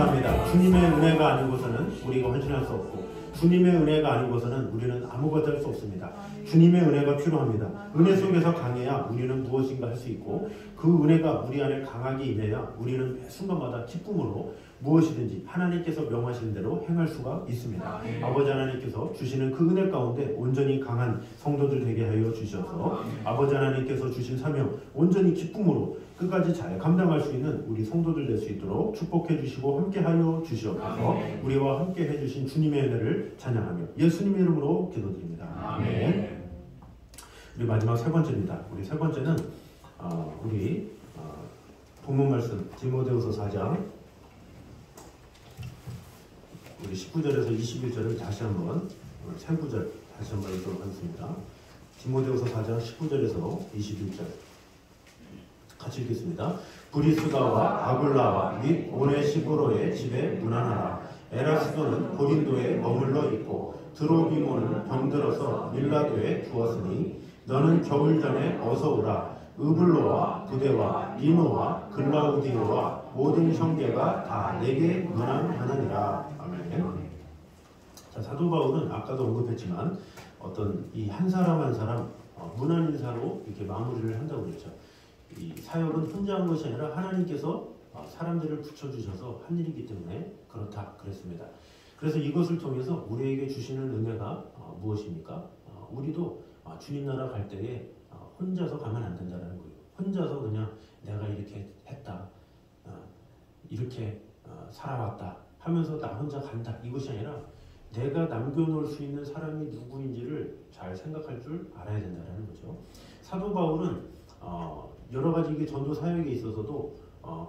감사합니다. 주님의 은혜가 아니고서는 우리가 헌신할 수 없고 주님의 은혜가 아니고서는 우리는 아무것도 할 수 없습니다. 주님의 은혜가 필요합니다. 은혜 속에서 강해야 우리는 무엇인가 할 수 있고 그 은혜가 우리 안에 강하게 임해야 우리는 매 순간마다 기쁨으로 무엇이든지 하나님께서 명하시는 대로 행할 수가 있습니다. 아버지 하나님께서 주시는 그 은혜 가운데 온전히 강한 성도들 되게 하여 주셔서 아버지 하나님께서 주신 사명 온전히 기쁨으로 끝까지 잘 감당할 수 있는 우리 성도들 될 수 있도록 축복해 주시고 함께하여 주시옵소서. 우리와 함께 해주신 주님의 은혜를 찬양하며 예수님의 이름으로 기도드립니다. 아멘. 우리 마지막 세 번째입니다. 우리 세 번째는 우리 본문 말씀 디모데후서 4장 우리 19절에서 21절을 다시 한번 세 구절 다시 한번 읽도록 하겠습니다. 디모데후서 4장 19절에서 21절 같이 읽겠습니다. 브리스가와 아굴라와 및 오네시포로의 집에 문안하라. 에라스도는 고린도에 머물러 있고 드로비모는 병들어서 밀라도에 두었으니 너는 겨울 전에 어서 오라. 으블로와 부데와 리노와 글라우디오와 모든 형제가 다 내게 문안하느니라. 아멘. 자, 사도 바울은 아까도 언급했지만 어떤 이 한 사람 한 사람 문안 인사로 이렇게 마무리를 한다고 그랬죠. 이 사역은 혼자 한 것이 아니라 하나님께서 사람들을 붙여주셔서 한 일이기 때문에 그렇다 그랬습니다. 그래서 이것을 통해서 우리에게 주시는 은혜가 무엇입니까? 우리도 주님 나라 갈 때에 혼자서 가면 안 된다는 거예요. 혼자서 그냥 내가 이렇게 했다, 이렇게 살아왔다 하면서 나 혼자 간다 이것이 아니라 내가 남겨놓을 수 있는 사람이 누구인지를 잘 생각할 줄 알아야 된다는 거죠. 사도 바울은 여러 가지 이게 전도 사역에 있어서도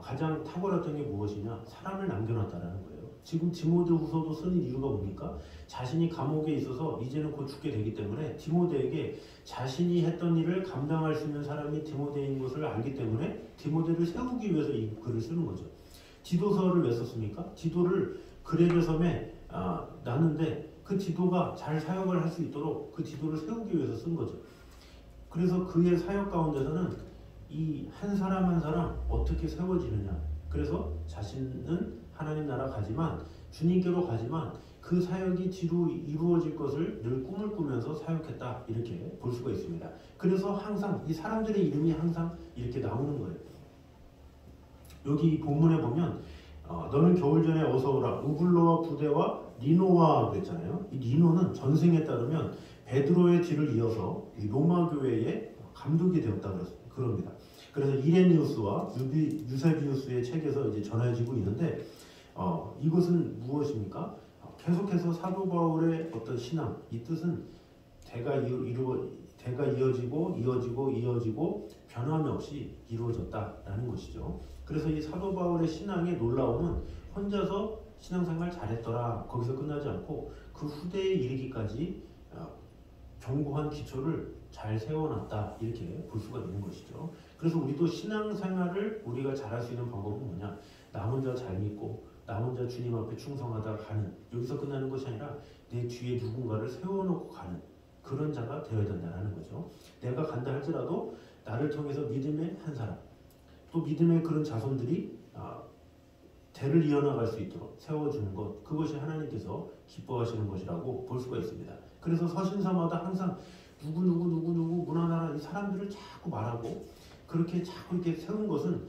가장 탁월했던 게 무엇이냐? 사람을 남겨놨다는 거예요. 지금 디모데후서도 쓰는 이유가 뭡니까? 자신이 감옥에 있어서 이제는 곧 죽게 되기 때문에 디모데에게 자신이 했던 일을 감당할 수 있는 사람이 디모데인 것을 알기 때문에 디모데를 세우기 위해서 이 글을 쓰는 거죠. 디도서를 왜 썼습니까? 디도를 그레베 섬에 놨는데 그 디도가 잘 사역을 할 수 있도록 그 디도를 세우기 위해서 쓴 거죠. 그래서 그의 사역 가운데서는 이 한 사람 한 사람 어떻게 세워지느냐. 그래서 자신은 하나님 나라 가지만 주님께로 가지만 그 사역이 뒤로 이루어질 것을 늘 꿈을 꾸면서 사역했다 이렇게 볼 수가 있습니다. 그래서 항상 이 사람들의 이름이 항상 이렇게 나오는 거예요. 여기 본문에 보면 너는 겨울 전에 어서 오라. 우블로와 부데와 리노와 그랬잖아요. 이 리노는 전생에 따르면 베드로의 뒤를 이어서 이 로마 교회의 감독이 되었다 그럽니다. 그래서 이레니우스와 유세비우스의 책에서 이제 전해지고 있는데 이것은 무엇입니까? 계속해서 사도 바울의 어떤 신앙, 이 뜻은 대가 이어지고 변함이 없이 이루어졌다라는 것이죠. 그래서 이 사도 바울의 신앙의 놀라움은 혼자서 신앙생활 잘했더라 거기서 끝나지 않고 그 후대에 이르기까지 견고한 기초를 잘 세워놨다 이렇게 볼 수가 있는 것이죠. 그래서 우리도 신앙생활을 우리가 잘할 수 있는 방법은 뭐냐? 나 혼자 잘 믿고 나 혼자 주님 앞에 충성하다 가는, 여기서 끝나는 것이 아니라 내 뒤에 누군가를 세워놓고 가는 그런 자가 되어야 된다는 거죠. 내가 간다 할지라도 나를 통해서 믿음의 한 사람, 또 믿음의 그런 자손들이 대를 이어나갈 수 있도록 세워주는 것, 그것이 하나님께서 기뻐하시는 것이라고 볼 수가 있습니다. 그래서 서신서마다 항상 누구 문안하라 이 사람들을 자꾸 말하고 그렇게 자꾸 이렇게 세운 것은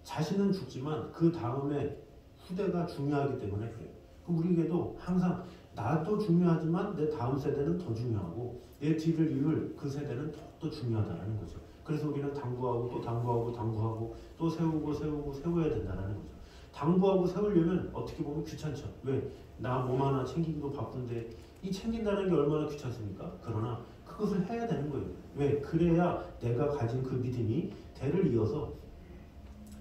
자신은 죽지만 그 다음에 후대가 중요하기 때문에 그래요. 우리에게도 항상 나도 중요하지만 내 다음 세대는 더 중요하고 내 뒤를 이을 그 세대는 더욱더 중요하다는 거죠. 그래서 우리는 당부하고 또 당부하고 또 세워야 된다는 거죠. 당부하고 세우려면 어떻게 보면 귀찮죠. 왜? 나 몸 하나 챙기기도 바쁜데 이 챙긴다는 게 얼마나 귀찮습니까? 그러나 그것을 해야 되는 거예요. 왜? 그래야 내가 가진 그 믿음이 대를 이어서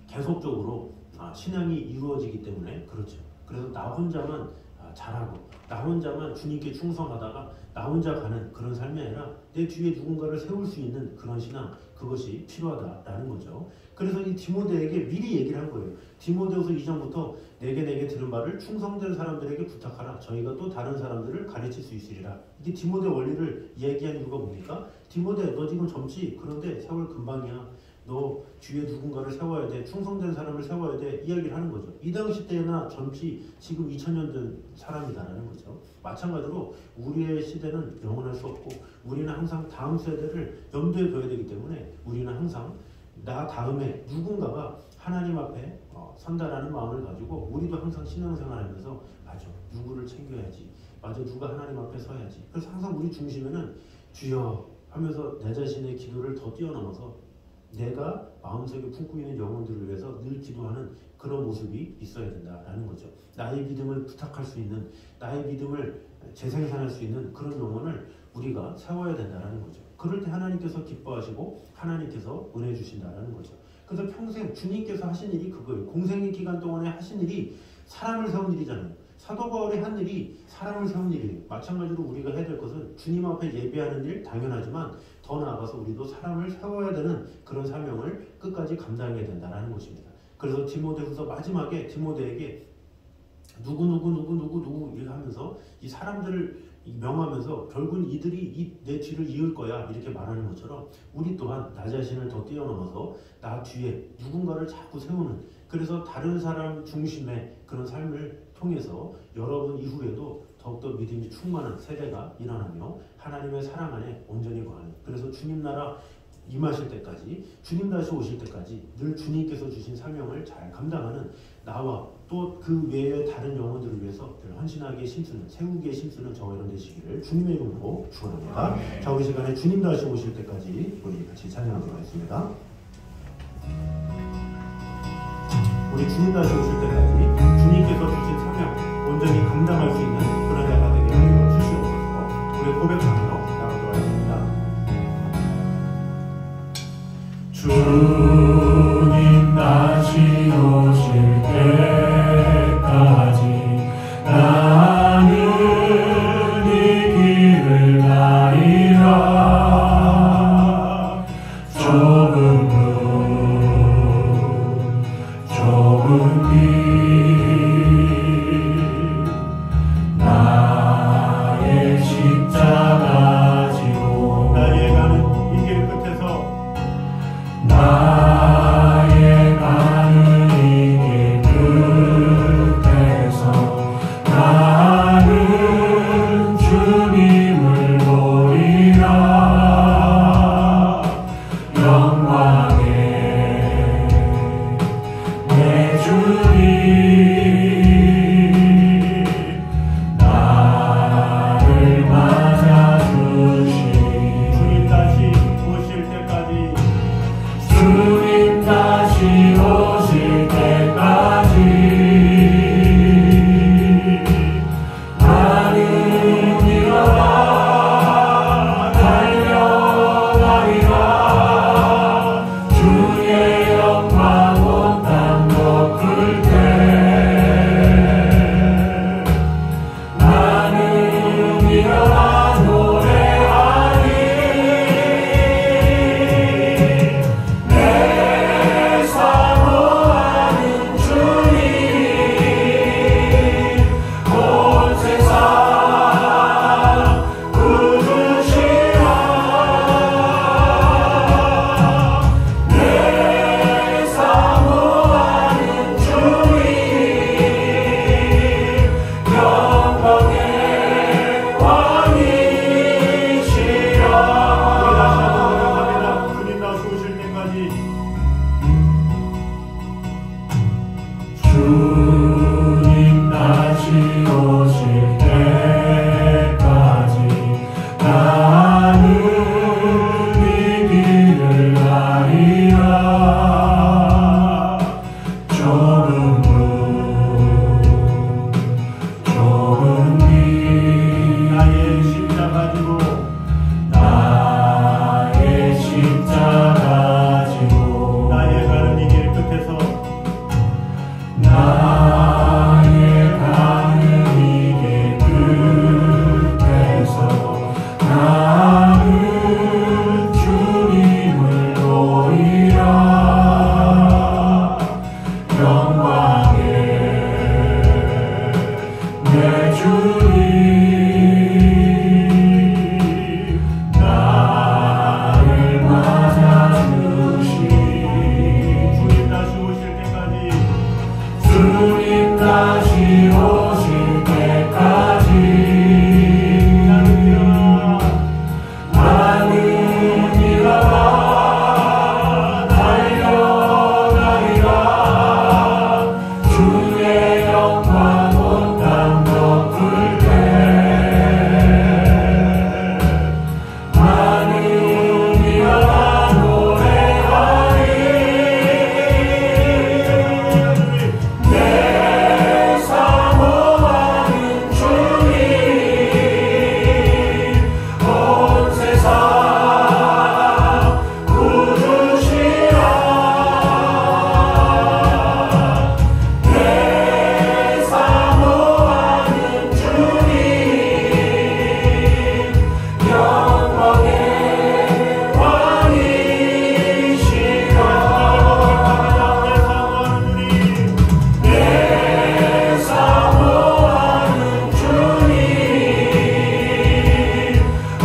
계속적으로 신앙이 이루어지기 때문에 그렇죠. 그래서 나 혼자만 잘하고 나 혼자만 주님께 충성하다가 나 혼자 가는 그런 삶이 아니라 내 뒤에 누군가를 세울 수 있는 그런 신앙, 그것이 필요하다라는 거죠. 그래서 이 디모데에게 미리 얘기를 한 거예요. 디모데후서 2장부터 내게 들은 바를 충성된 사람들에게 부탁하라. 저희가 또 다른 사람들을 가르칠 수 있으리라. 이게 디모데 원리를 이야기한 이유가 뭡니까? 디모데 너 지금 젊지? 그런데 세월 금방이야. 너 뒤에 누군가를 세워야 돼, 충성된 사람을 세워야 돼, 이야기를 하는 거죠. 이 당시 때나 젊지 지금 2000년 된 사람이다라는 거죠. 마찬가지로 우리의 시대는 영원할 수 없고 우리는 항상 다음 세대를 염두에 둬야 되기 때문에 우리는 항상 나 다음에 누군가가 하나님 앞에 선다라는 마음을 가지고 우리도 항상 신앙생활하면서 맞아, 누구를 챙겨야지, 맞아, 누가 하나님 앞에 서야지. 그래서 항상 우리 중심에는 주여 하면서 내 자신의 기도를 더 뛰어넘어서 내가 마음속에 품고 있는 영혼들을 위해서 늘 기도하는 그런 모습이 있어야 된다라는 거죠. 나의 믿음을 부탁할 수 있는, 나의 믿음을 재생산할 수 있는 그런 영혼을 우리가 세워야 된다라는 거죠. 그럴 때 하나님께서 기뻐하시고 하나님께서 은혜 주신다라는 거죠. 그래서 평생 주님께서 하신 일이 그거예요. 공생의 기간 동안에 하신 일이 사람을 세운 일이잖아요. 사도 바울이 한 일이 사람을 세운 일이에요. 마찬가지로 우리가 해야 될 것은 주님 앞에 예배하는 일 당연하지만 더 나아가서 우리도 사람을 세워야 되는 그런 사명을 끝까지 감당해야 된다는 것입니다. 그래서 디모데후서 마지막에 디모데에게 누구 이렇게 하면서 이 사람들을 명하면서 결국은 이들이 내 뒤를 이을 거야 이렇게 말하는 것처럼 우리 또한 나 자신을 더 뛰어넘어서 나 뒤에 누군가를 자꾸 세우는, 그래서 다른 사람 중심의 그런 삶을 통해서 여러분 이후에도 더욱더 믿음이 충만한 세대가 일어나며 하나님의 사랑 안에 온전히 거하는, 그래서 주님 나라 임하실 때까지, 주님 다시 오실 때까지 늘 주님께서 주신 사명을 잘 감당하는 나와 또 그 외의 다른 영혼들을 위해서 늘 헌신하게 힘쓰는, 세우기에 힘쓰는 저와 여러분 되시기를 주님의 이름으로 축원합니다. 자, 우리 시간에 주님 다시 오실 때까지 우리 같이 찬양하도록 하겠습니다. 우리 주님 다시 오실 때까지 주님께서 주신 사명 온전히 감당할 수 있는 그런 자가 되게 하여 주시옵소서. 우리 고백하며 나가도록 하겠습니다. 주님 다시 오실 때까지 나는 이 길을 가리라. 좁은 길 나의 십자가 지고 나의 가는 이 길 끝에서 나의 가는 이 길 끝에서 나는 주님을 보리라. 영광의 내 주님 나를 맞아주시니 주님 다시 오실 때까지 주님 다시 오실 때까지 나는 일어나 달려가리라. 주의 영광 온 땅 덮을 때 나는 일어나 노래하리. 내 사모하는 주님 온 세상 구주시라. 내 사모하는 주님 영광의 왕이시라. 주님 다시 오실 때까지 주님 다시 오실 때까지 나는 이 길을 가리라. 좁은 길 나의 십자가 지고 나의 십자가 지고 나의 가는 이 길 끝에서 나의 가는 이 길 끝에서 나는 주님을 보리라. 영광의 내 주님 나를 맞아주시니 주님 다시 오실 때까지 나는 일어나 달려가리라 주의 영광 온 땅 덮을 때 나는 일어나 노래하리 내 사모하는 주님 온 세상 구주시라 내 사모하는 주님 영광의 왕이시라 내 사모하는 주님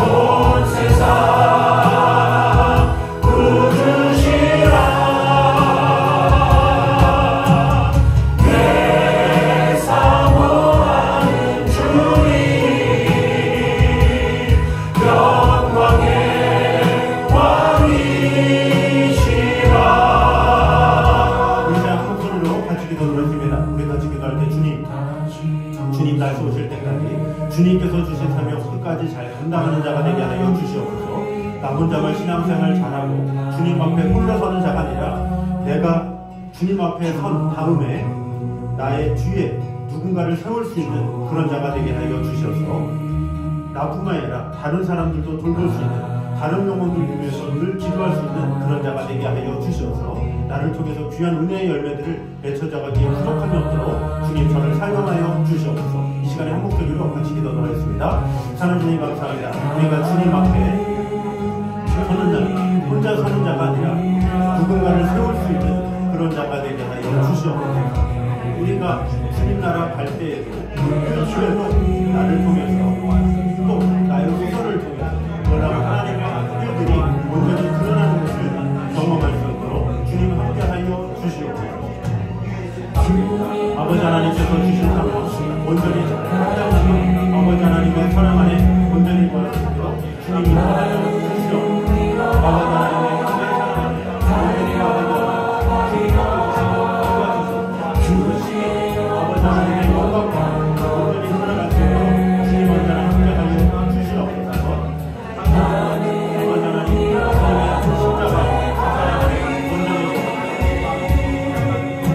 온 세상 구주시라 내 사모하는 주님 영광의 왕이시라 우리 자 한 손으로 같이 기도드렸습니다. 우리 같이 기도할 때 주님 다시 오실 때까지 주님께서 주신 사명 끝까지 잘 감당하는 자가 되게 하여 주시옵소서. 나 혼자만 신앙생활 잘하고 주님 앞에 홀로 서는 자가 아니라 내가 주님 앞에 선 다음에 나의 뒤에 누군가를 세울 수 있는 그런 자가 되게 하여 주셔서 나뿐만 아니라 다른 사람들도 돌볼 수 있는 다른 영혼들 위해서 늘 기도할 수 있는 그런 자가 되게 하여 주셔서 나를 통해서 귀한 은혜의 열매들을 맺혀져가기에 부족함이 없도록 주님 저를 사용하여 주시옵소서. 이 시간에 한 목소리로 같이 기도하겠습니다. 사는 주님 감사합니다. 우리가 주님 앞에 서는 자, 혼자 서는 자가 아니라 누군가를 세울 수 있는 그런 자가 되게 하여 주시옵소서. 우리가 주님 나라 갈 때에도 그 주에도 나를 통해서 또 나의 후손을 통해서 그러나 하나님의 일들이 온전히 드러나는 것을 경험할 수 있도록 주님 함께하여 주시옵소서. 아버지 하나님께서 주신 사랑 온전히 감당하며 아버지 하나님의 사랑 안에 온전히 거할 수 있도록 주님이 도와주시옵소서. 아버지 하나님의 사랑 안에 온전히 거하여 아버지 하나님의 영광과 온전히 살아갈 수 있도록 주님 언제나 함께하여 주시옵소서. 아버지 하나님 십자가 사랑을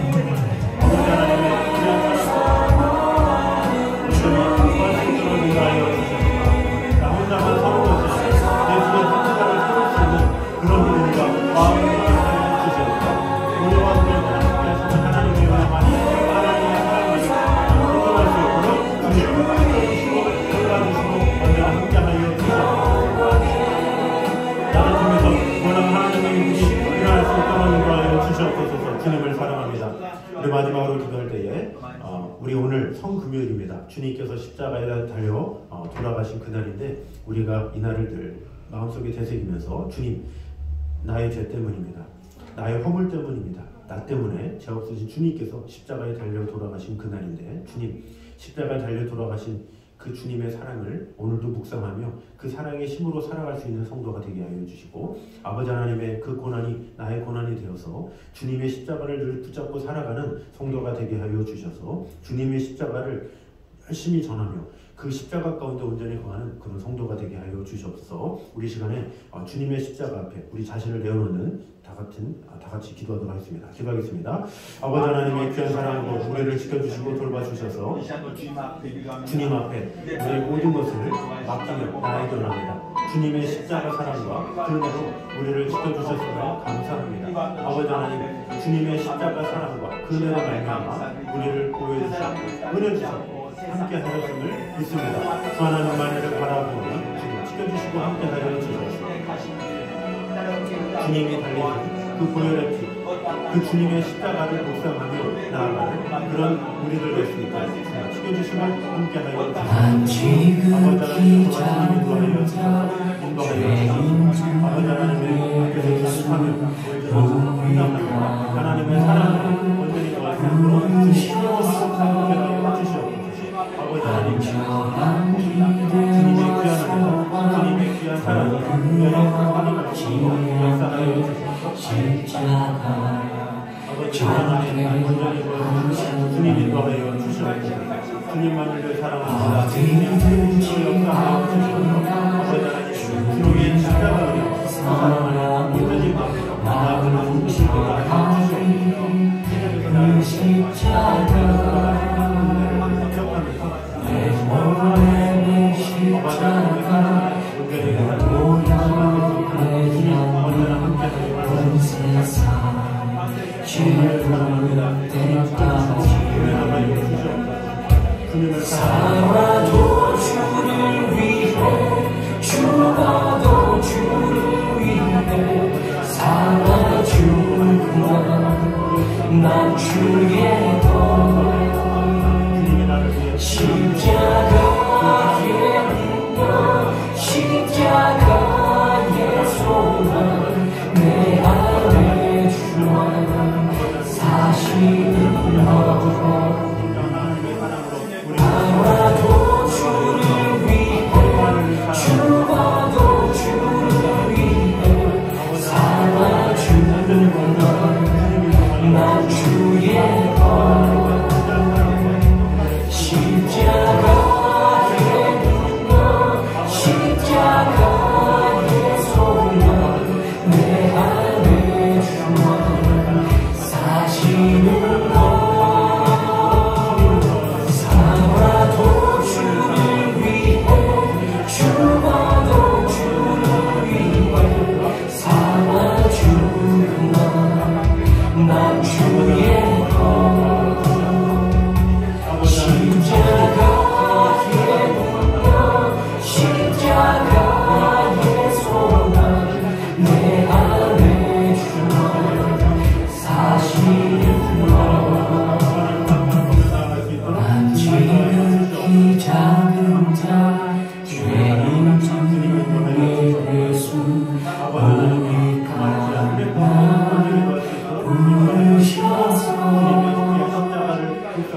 온전히 아버지 하나님의 귀한 사랑 온전히 구할 수 있도록 인도하여 주시옵소서. 나 혼자만 서는 것이 내 주변 한자를 세울 수 있는 그런 일과 마음을 하여 주시옵소서. 우리와 우리의 하나님께서 하나님의 영광이 하나님의 사랑을 인정할 수 있도록 주님 도와주시고 돌봐주시고 언제나 함께하여 주시옵소서. 나를 통해서 원하는 하나님의 일들이 일어날 수 있도록 인도하여 주시옵소서. 주님을 사랑합니다. 우리 마지막으로 기도할 때에 우리 오늘 성금요일입니다. 주님께서 십자가에 달려 돌아가신 그날인데 우리가 이 날을 늘 마음속에 되새기면서 주님 나의 죄 때문입니다. 나의 허물 때문입니다. 나 때문에 죄 없으신 주님께서 십자가에 달려 돌아가신 그날인데 주님 십자가에 달려 돌아가신 그 주님의 사랑을 오늘도 묵상하며 그 사랑의 힘으로 살아갈 수 있는 성도가 되게 하여 주시고 아버지 하나님의 그 고난이 나의 고난이 되어서 주님의 십자가를 늘 붙잡고 살아가는 성도가 되게 하여 주셔서 주님의 십자가를 열심히 전하며 그 십자가 가운데 온전히 거하는 그런 성도가 되게 하여 주시옵소서. 우리 시간에 주님의 십자가 앞에 우리 자신을 내어놓는 다 같이 기도하도록 하겠습니다. 기도하겠습니다. 아버지 하나님의 귀한 사랑으로 우리를 지켜주시고 돌봐주셔서 주님 앞에 우리의 모든 것을 맡기며 나에게 원합니다. 주님의 십자가 사랑과 그 은혜로 우리를 지켜주셨으며 감사합니다. 아버지 하나님 주님의 십자가 사랑과 그 은혜로 말미암아 우리를 보호해주시고 은혜 주셨고 함께 하였음을 믿습니다. 주 하나님만을 바라보니 주님 지켜주시고 함께 하여 주셨습니다. 주님이 달리신 그 보혈의 피, 그 주님의 십자가를 묵상하며 나아가는 그런 우리들 될 수 있도록 지켜주시고 함께 하여 주셨습니다. 아버지 하나님 도와주시고 인도하여 주셔서 아버지 하나님의 앞에서 자축하며 보여주셔서 감사합니다. 하나님의 사랑을 온전히 도와주시고 주님 온전히 거하시고 주님이 더하여 주시옵소서. 주님만을 사랑합니다. 주님의 역사하여 주시옵소서. 아버지 하나님 주님의 십자가 은혜와 사랑하는 온전히 거하며 나아가는 주님을 하여 주시옵소서. 그 십자가 살아도 주를 위해 죽어도 주를 위해 살아주구나. 난 주의 것 십자가의 능력 십자가의 소망 내 안에 주와 사시는 것 살아도 주를 위해 죽어도 주를 위해 살아주구나. 난 주의 것 십자가의 능력 십자가의 소망 내 안에 주와 사시는 것 살아도 주를 위해 죽어도 주를 위해 살아주구나. 난 주의 것 십자가의 능력 십자가의 소망 내 안에 주와 사시는 것 난 지극히 작은 자 죄인 중의 예수 오니까 부르셔서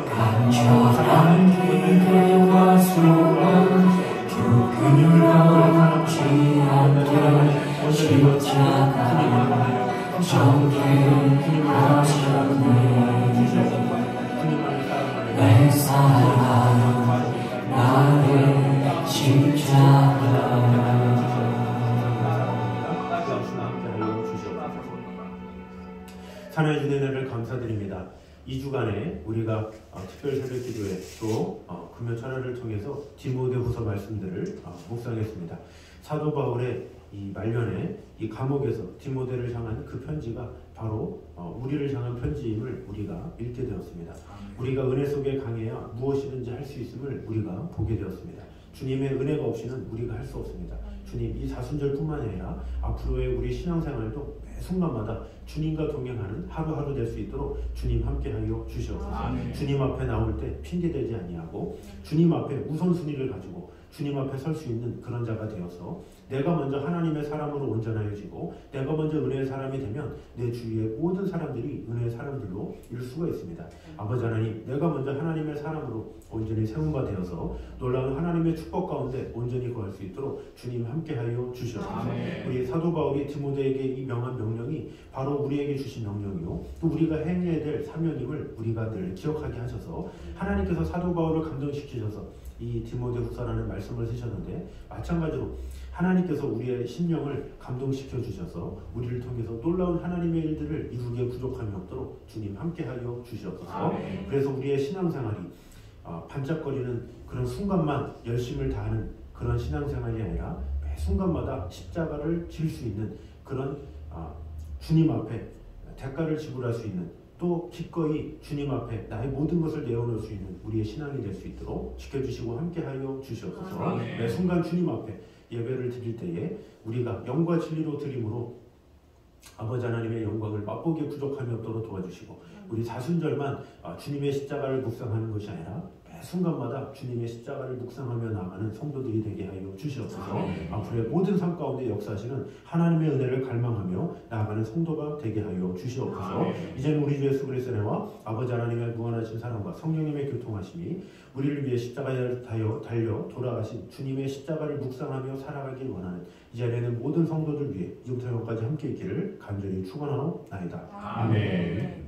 간절한 기대와 소원 부끄럽지 않게 십자가 정죄하셨네. 내 사랑 나의 십자가 사랑해 주는 은혜를 감사드립니다. 2주간에 우리가 특별 새벽 기도회 또 금요 철야를 통해서 디모데후서 말씀들을 묵상했습니다. 사도 바울의 이 말년에 이 감옥에서 디모데를 향한 그 편지가 바로 우리를 향한 편지임을 우리가 읽게 되었습니다. 우리가 은혜 속에 강해야 무엇이든지 할 수 있음을 우리가 보게 되었습니다. 주님의 은혜가 없이는 우리가 할 수 없습니다. 주님 이 사순절뿐만 아니라 앞으로의 우리 신앙생활도 매 순간마다 주님과 동행하는 하루하루 될 수 있도록 주님 함께하여 주시옵소서. 주님 앞에 나올 때 핑계대지 아니하고 주님 앞에 우선순위를 가지고 주님 앞에 설 수 있는 그런 자가 되어서 내가 먼저 하나님의 사람으로 온전하여지고 내가 먼저 은혜의 사람이 되면 내 주위의 모든 사람들이 은혜의 사람들로 일 수가 있습니다. 아버지 하나님, 내가 먼저 하나님의 사람으로 온전히 세운 바 되어서 놀라운 하나님의 축복 가운데 온전히 거할 수 있도록 주님 함께하여 주시옵소서. 우리 사도 바울이 디모데에게 이 명한 명령이 바로 우리에게 주신 명령이요 또 우리가 행해야 될 사명임을 우리가 늘 기억하게 하셔서 하나님께서 사도 바울을 감동시키셔서 이 디모데후서라는 말씀을 쓰셨는데 마찬가지로 하나님께서 우리의 심령을 감동시켜 주셔서 우리를 통해서 놀라운 하나님의 일들을 이루기에 부족함이 없도록 주님 함께하여 주시옵소서. 그래서 우리의 신앙생활이 반짝거리는 그런 순간만 열심을 다하는 그런 신앙생활이 아니라 매 순간마다 십자가를 질 수 있는 그런 주님 앞에 대가를 지불할 수 있는 또 기꺼이 주님 앞에 나의 모든 것을 내어놓을 수 있는 우리의 신앙이 될 수 있도록 지켜주시고 함께하여 주시옵소서. 매 순간 주님 앞에 예배를 드릴 때에 우리가 영과 진리로 드림으로 아버지 하나님의 영광을 맛보기에 부족함이 없도록 도와주시고 우리 사순절만 주님의 십자가를 묵상하는 것이 아니라 매 순간마다 주님의 십자가를 묵상하며 나아가는 성도들이 되게 하여 주시옵소서. 앞으로의 모든 삶 가운데 역사하시는 하나님의 은혜를 갈망하며 나아가는 성도가 되게 하여 주시옵소서. 이제는 우리 주 예수 그리스도의 은혜와 아버지 하나님의 무한하신 사랑과 성령님의 교통하심이 우리를 위해 십자가에 달려 돌아가신 주님의 십자가를 묵상하며 살아가길 원하는 이 자리에는 모든 성도들 위해 지금부터 영까지 함께 있기를 간절히 축원하옵나이다. 아멘.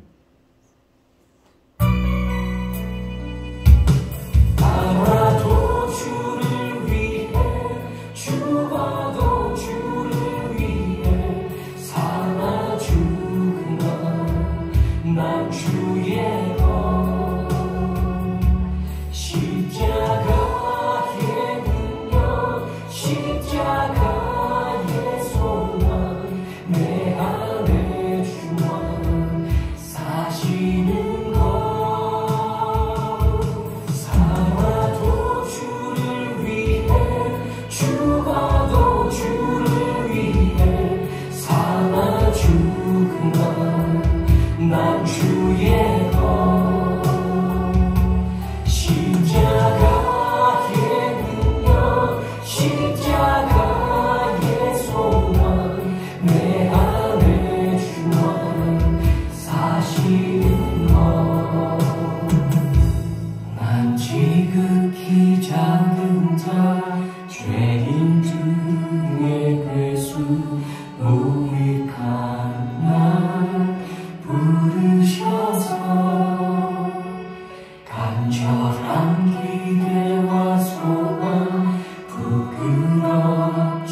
간절한 기대와 소원 부끄럽지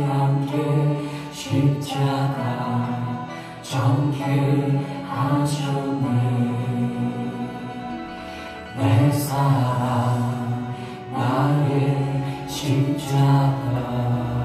않게 십자가 정죄하셨네. 내 사랑 나의 십자가